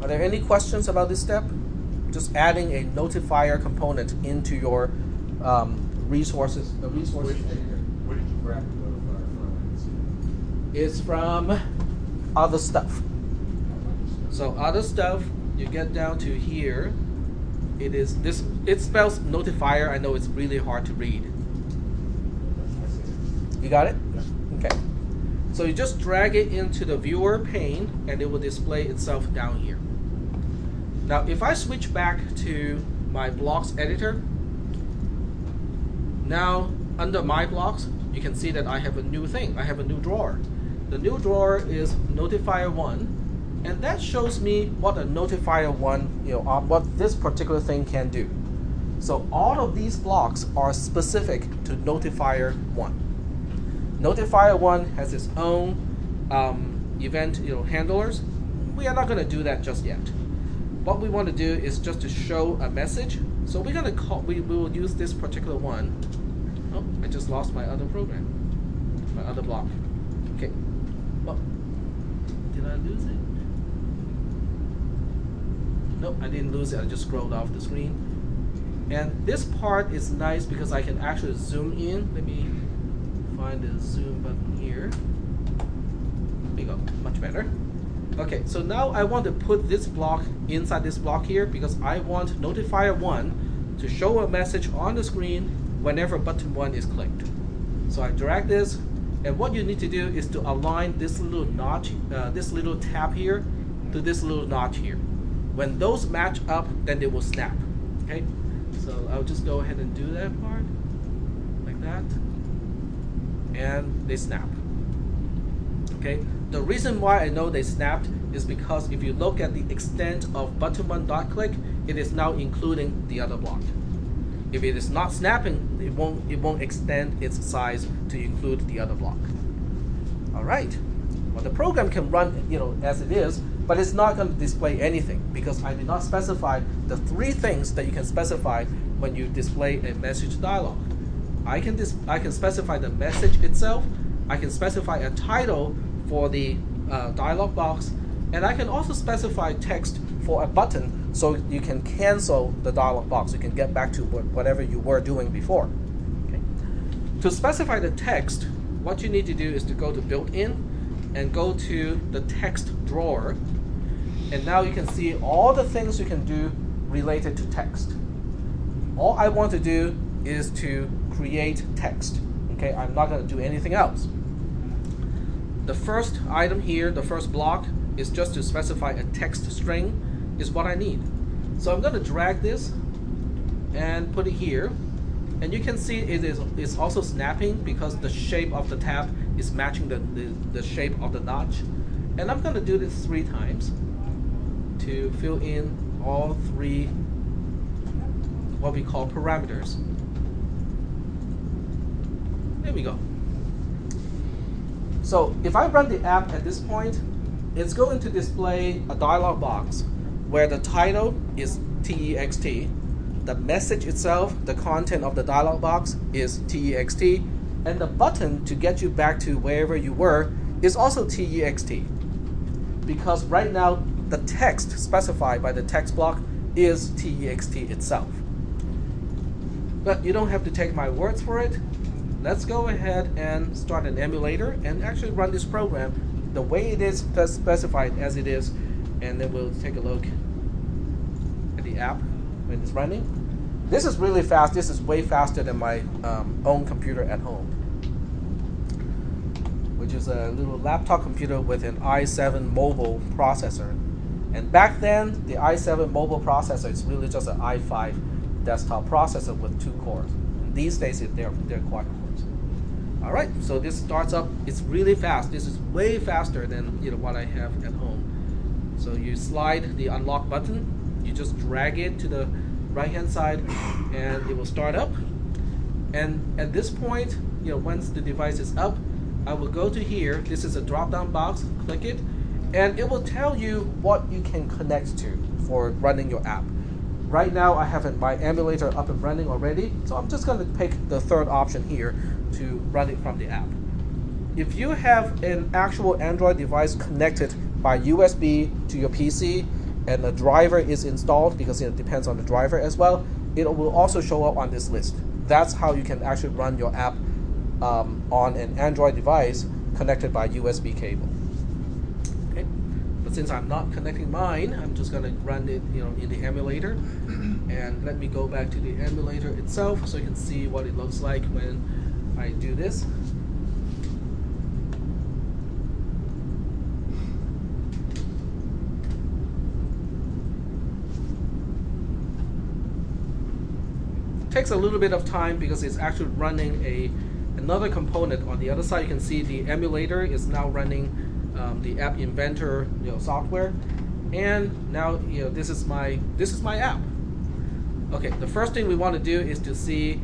Are there any questions about this step? Just adding a notifier component into your resources editor. Where did you grab the notifier from? is from other stuff. So other stuff, you get down to here. It is this. It spells notifier. I know it's really hard to read. You got it? Okay. So you just drag it into the viewer pane, and it will display itself down here. Now, if I switch back to my blocks editor, now under my blocks, you can see that I have a new thing. I have a new drawer. The new drawer is notifier 1, and that shows me what a notifier 1, what this particular thing can do. So all of these blocks are specific to notifier 1. Notifier 1 has its own event handlers. We are not going to do that just yet. What we want to do is just to show a message. So we're going to we will use this particular one. Oh, I just lost my other program, my other block. Okay. Oh, did I lose it? Nope, I didn't lose it. I just scrolled off the screen. And this part is nice because I can actually zoom in. Let me find the zoom button here. There you go, much better. Okay, so now I want to put this block inside this block here because I want notifier 1 to show a message on the screen whenever button 1 is clicked. So I drag this, and what you need to do is to align this little notch, this little tab here to this little notch here. When those match up, then they will snap. Okay, so I'll just go ahead and do that part like that, and they snap. Okay, the reason why I know they snapped is because if you look at the extent of button 1 dot click, it is now including the other block. If it is not snapping, it won't extend its size to include the other block. All right. Well, the program can run as it is, but it's not going to display anything because I did not specify the 3 things that you can specify when you display a message dialog. I can specify the message itself. I can specify a title for the dialog box, and I can also specify text for a button so you can cancel the dialog box. You can get back to whatever you were doing before. Okay. To specify the text, what you need to do is to go to built-in and go to the text drawer, and now you can see all the things you can do related to text. All I want to do is to create text. Okay, I'm not going to do anything else. The first item here, the first block, is just to specify a text string is what I need. So I'm going to drag this and put it here, and you can see it's also snapping because the shape of the tab is matching the shape of the notch. And I'm going to do this 3 times to fill in all 3 what we call parameters. There we go. So if I run the app at this point, it's going to display a dialog box where the title is text, the message itself, the content of the dialog box is text, and the button to get you back to wherever you were is also text. Because right now the text specified by the text block is text itself. But you don't have to take my words for it. Let's go ahead and start an emulator and actually run this program the way it is specified as it is, and then we'll take a look at the app when it's running. This is really fast. This is way faster than my own computer at home, which is a little laptop computer with an i7 mobile processor. And back then, the i7 mobile processor is really just an i5 desktop processor with 2 cores. And these days, they're quad cores. All right, so this starts up. It's really fast. This is way faster than what I have at home. So you slide the unlock button. You just drag it to the right-hand side, and it will start up. And at this point, once the device is up, I will go to here. This is a drop-down box. Click it, and it will tell you what you can connect to for running your app. Right now, I have my emulator up and running already, so I'm just going to pick the 3rd option here to run it from the app. If you have an actual Android device connected by USB to your PC and a driver is installed, because it depends on the driver as well, it will also show up on this list. That's how you can actually run your app on an Android device connected by USB cable. Okay, but since I'm not connecting mine, I'm just gonna run it, in the emulator. And let me go back to the emulator itself so you can see what it looks like when I do this. Takes a little bit of time because it's actually running another component on the other side. You can see the emulator is now running the App Inventor software, and now this is my app. Okay, the first thing we want to do is to see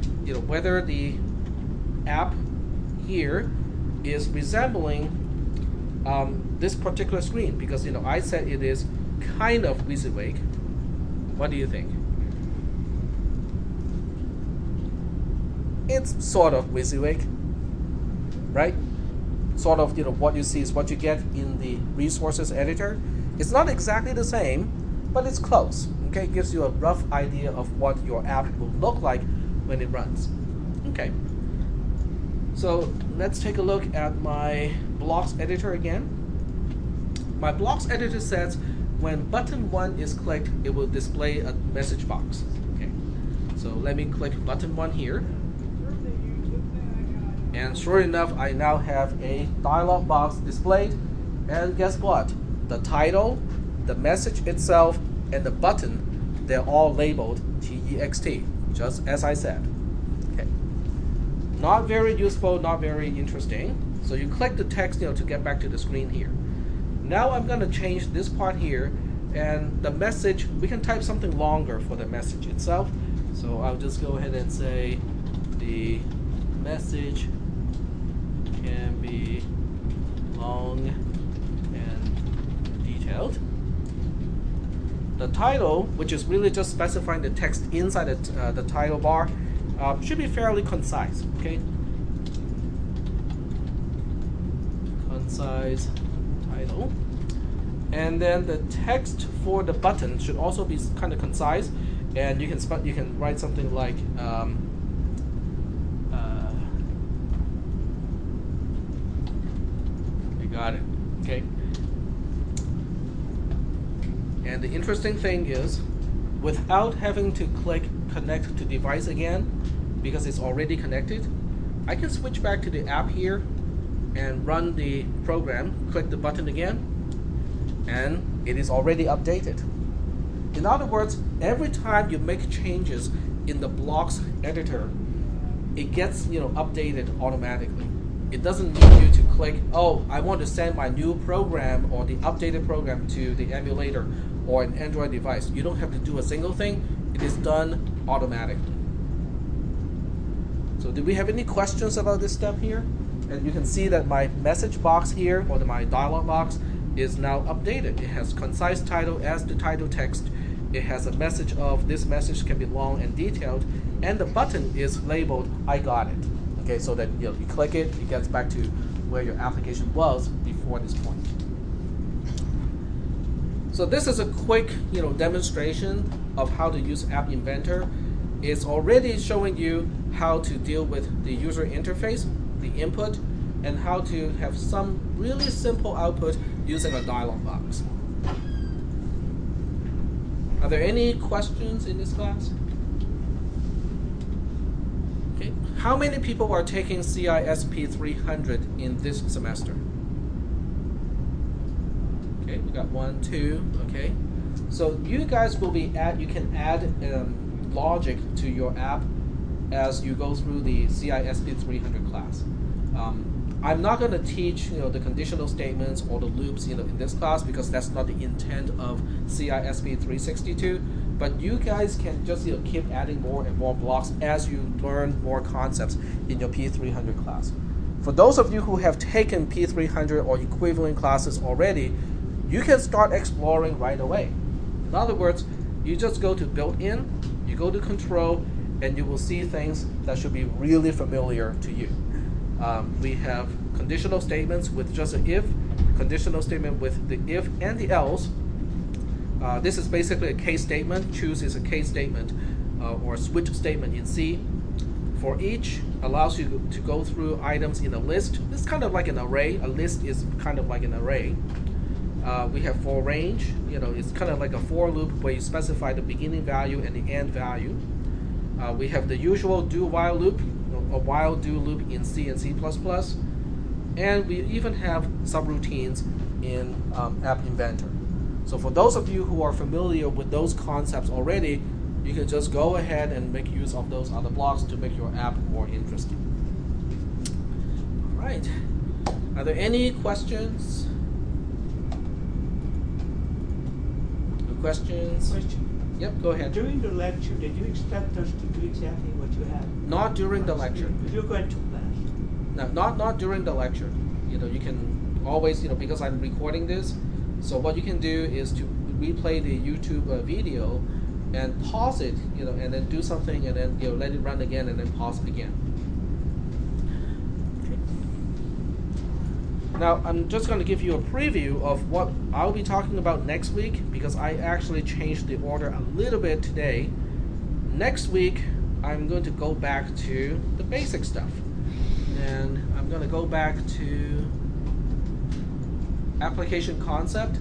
whether the app here is resembling this particular screen, because I said it is kind of WYSIWYG. What do you think? It's sort of WYSIWYG, right? Sort of, what you see is what you get in the resources editor. It's not exactly the same, but it's close. Okay, it gives you a rough idea of what your app will look like when it runs. Okay, so let's take a look at my blocks editor again. My blocks editor says when button 1 is clicked, it will display a message box. Okay, so let me click button 1 here. And sure enough, I now have a dialog box displayed. And guess what? The title, the message itself, and the button, they're all labeled TEXT, just as I said. Okay. Not very useful, not very interesting. So you click the text to get back to the screen here. Now I'm going to change this part here, and the message, we can type something longer for the message itself. So I'll just go ahead and say the message can be long and detailed. The title, which is really just specifying the text inside the title bar, should be fairly concise. Okay, concise title, and then the text for the button should also be kind of concise, and you can write something like. Got it. Okay. And the interesting thing is, without having to click connect to device again, because it's already connected, I can switch back to the app here and run the program, click the button again, and it is already updated. In other words, every time you make changes in the blocks editor, it gets updated automatically. It doesn't need you to click, oh, I want to send my new program or the updated program to the emulator or an Android device. You don't have to do a single thing. It is done automatically. So do we have any questions about this step here? And you can see that my message box here, or my dialog box, is now updated. It has concise title as the title text. It has a message of this message can be long and detailed, and the button is labeled I got it. Okay, so that you click it, it gets back to where your application was before this point. So this is a quick demonstration of how to use App Inventor. It's already showing you how to deal with the user interface, the input, and how to have some really simple output using a dialog box. Are there any questions in this class? Okay. How many people are taking cisp362 in this semester? Okay, we got 1, 2. Okay, so you guys will be you can add logic to your app as you go through the cisp362 class. I'm not going to teach the conditional statements or the loops in this class, because that's not the intent of cisp362. But you guys can just keep adding more and more blocks as you learn more concepts in your P300 class. For those of you who have taken P300 or equivalent classes already, you can start exploring right away. In other words, you just go to built-in, you go to control, and you will see things that should be really familiar to you. We have conditional statements with just an if, conditional statement with the if and the else. This is basically a case statement. Choose is a case statement or a switch statement in C. For each allows you to go through items in a list. It's kind of like an array. A list is kind of like an array. We have for range. It's kind of like a for loop where you specify the beginning value and the end value. We have the usual do while loop, a while do loop in C and C++. And we even have subroutines in App Inventor. So for those of you who are familiar with those concepts already, you can just go ahead and make use of those other blocks to make your app more interesting. All right. Are there any questions? No questions? Question. Yep, go ahead. During the lecture, did you expect us to do exactly what you have? Not during the lecture. You're going to class. No, not during the lecture. You can always, because I'm recording this, so what you can do is to replay the YouTube video and pause it, and then do something, and then let it run again, and then pause it again. Okay. Now I'm just going to give you a preview of what I'll be talking about next week, because I actually changed the order a little bit today. Next week I'm going to go back to the basic stuff, and I'm going to go back to application concept,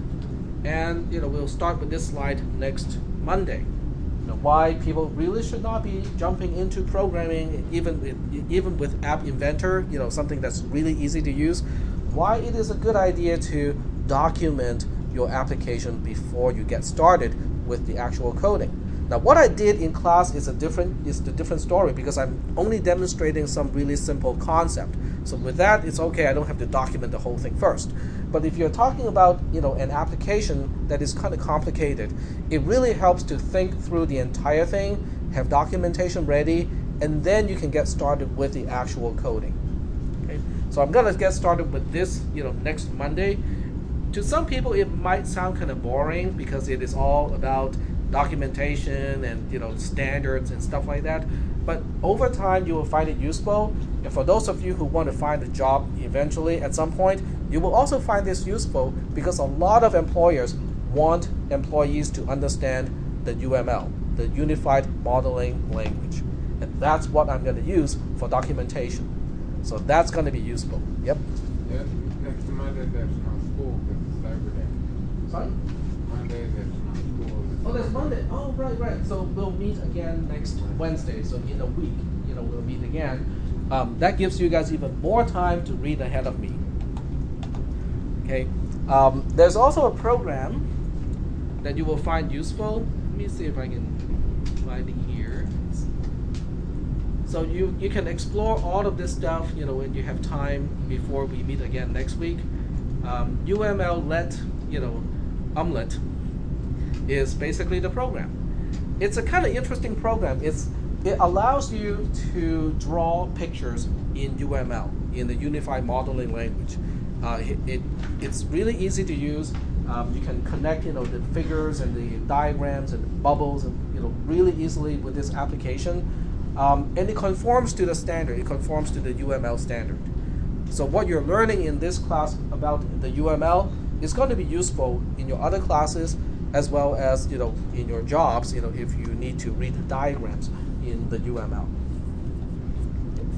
and we'll start with this slide next Monday. Why people really should not be jumping into programming, even with App Inventor, something that's really easy to use. Why it is a good idea to document your application before you get started with the actual coding. Now, what I did in class is the different story, because I'm only demonstrating some really simple concept. So with that, it's okay. I don't have to document the whole thing first. But if you're talking about an application that is kind of complicated, it really helps to think through the entire thing, have documentation ready, and then you can get started with the actual coding. Okay? So I'm gonna get started with this, next Monday. To some people, it might sound kind of boring because it is all about documentation and standards and stuff like that. But over time, you will find it useful. And for those of you who want to find a job eventually at some point, you will also find this useful, because a lot of employers want employees to understand the UML, the Unified Modeling Language. And that's what I'm going to use for documentation. So that's going to be useful. Yep. Yeah, next Monday there's no school because it's Labor Day. Sorry? Monday there's no school. Oh, there's Monday. Oh, right. So we'll meet again next Wednesday. So in a week, we'll meet again. That gives you guys even more time to read ahead of me. Okay. There's also a program that you will find useful. Let me see if I can find it here. So you can explore all of this stuff, when you have time before we meet again next week. UML-let, Omelette is basically the program. It's a kind of interesting program. It allows you to draw pictures in UML, in the Unified Modeling Language. It's really easy to use. You can connect, the figures and the diagrams and the bubbles, really easily with this application. And it conforms to the standard. It conforms to the UML standard. So what you're learning in this class about the UML is going to be useful in your other classes, as well as in your jobs. If you need to read the diagrams in the UML.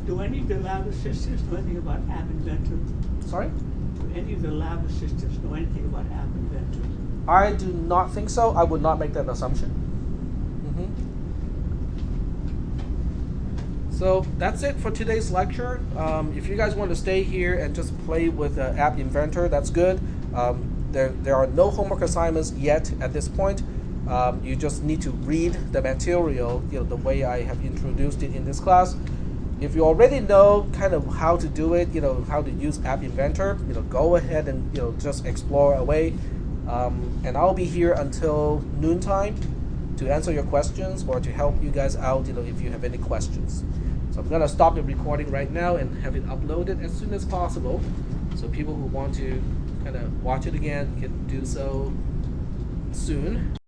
Do any of the lab assistants know anything about App Inventor? Sorry? Do any of the lab assistants know anything about App Inventor? I do not think so. I would not make that assumption. So that's it for today's lecture. If you guys want to stay here and just play with App Inventor, that's good. There are no homework assignments yet at this point. You just need to read the material, the way I have introduced it in this class. If you already know kind of how to do it, how to use App Inventor, go ahead and just explore away. And I'll be here until noontime to answer your questions or to help you guys out, if you have any questions. So I'm gonna stop the recording right now and have it uploaded as soon as possible, so people who want to kind of watch it again can do so soon.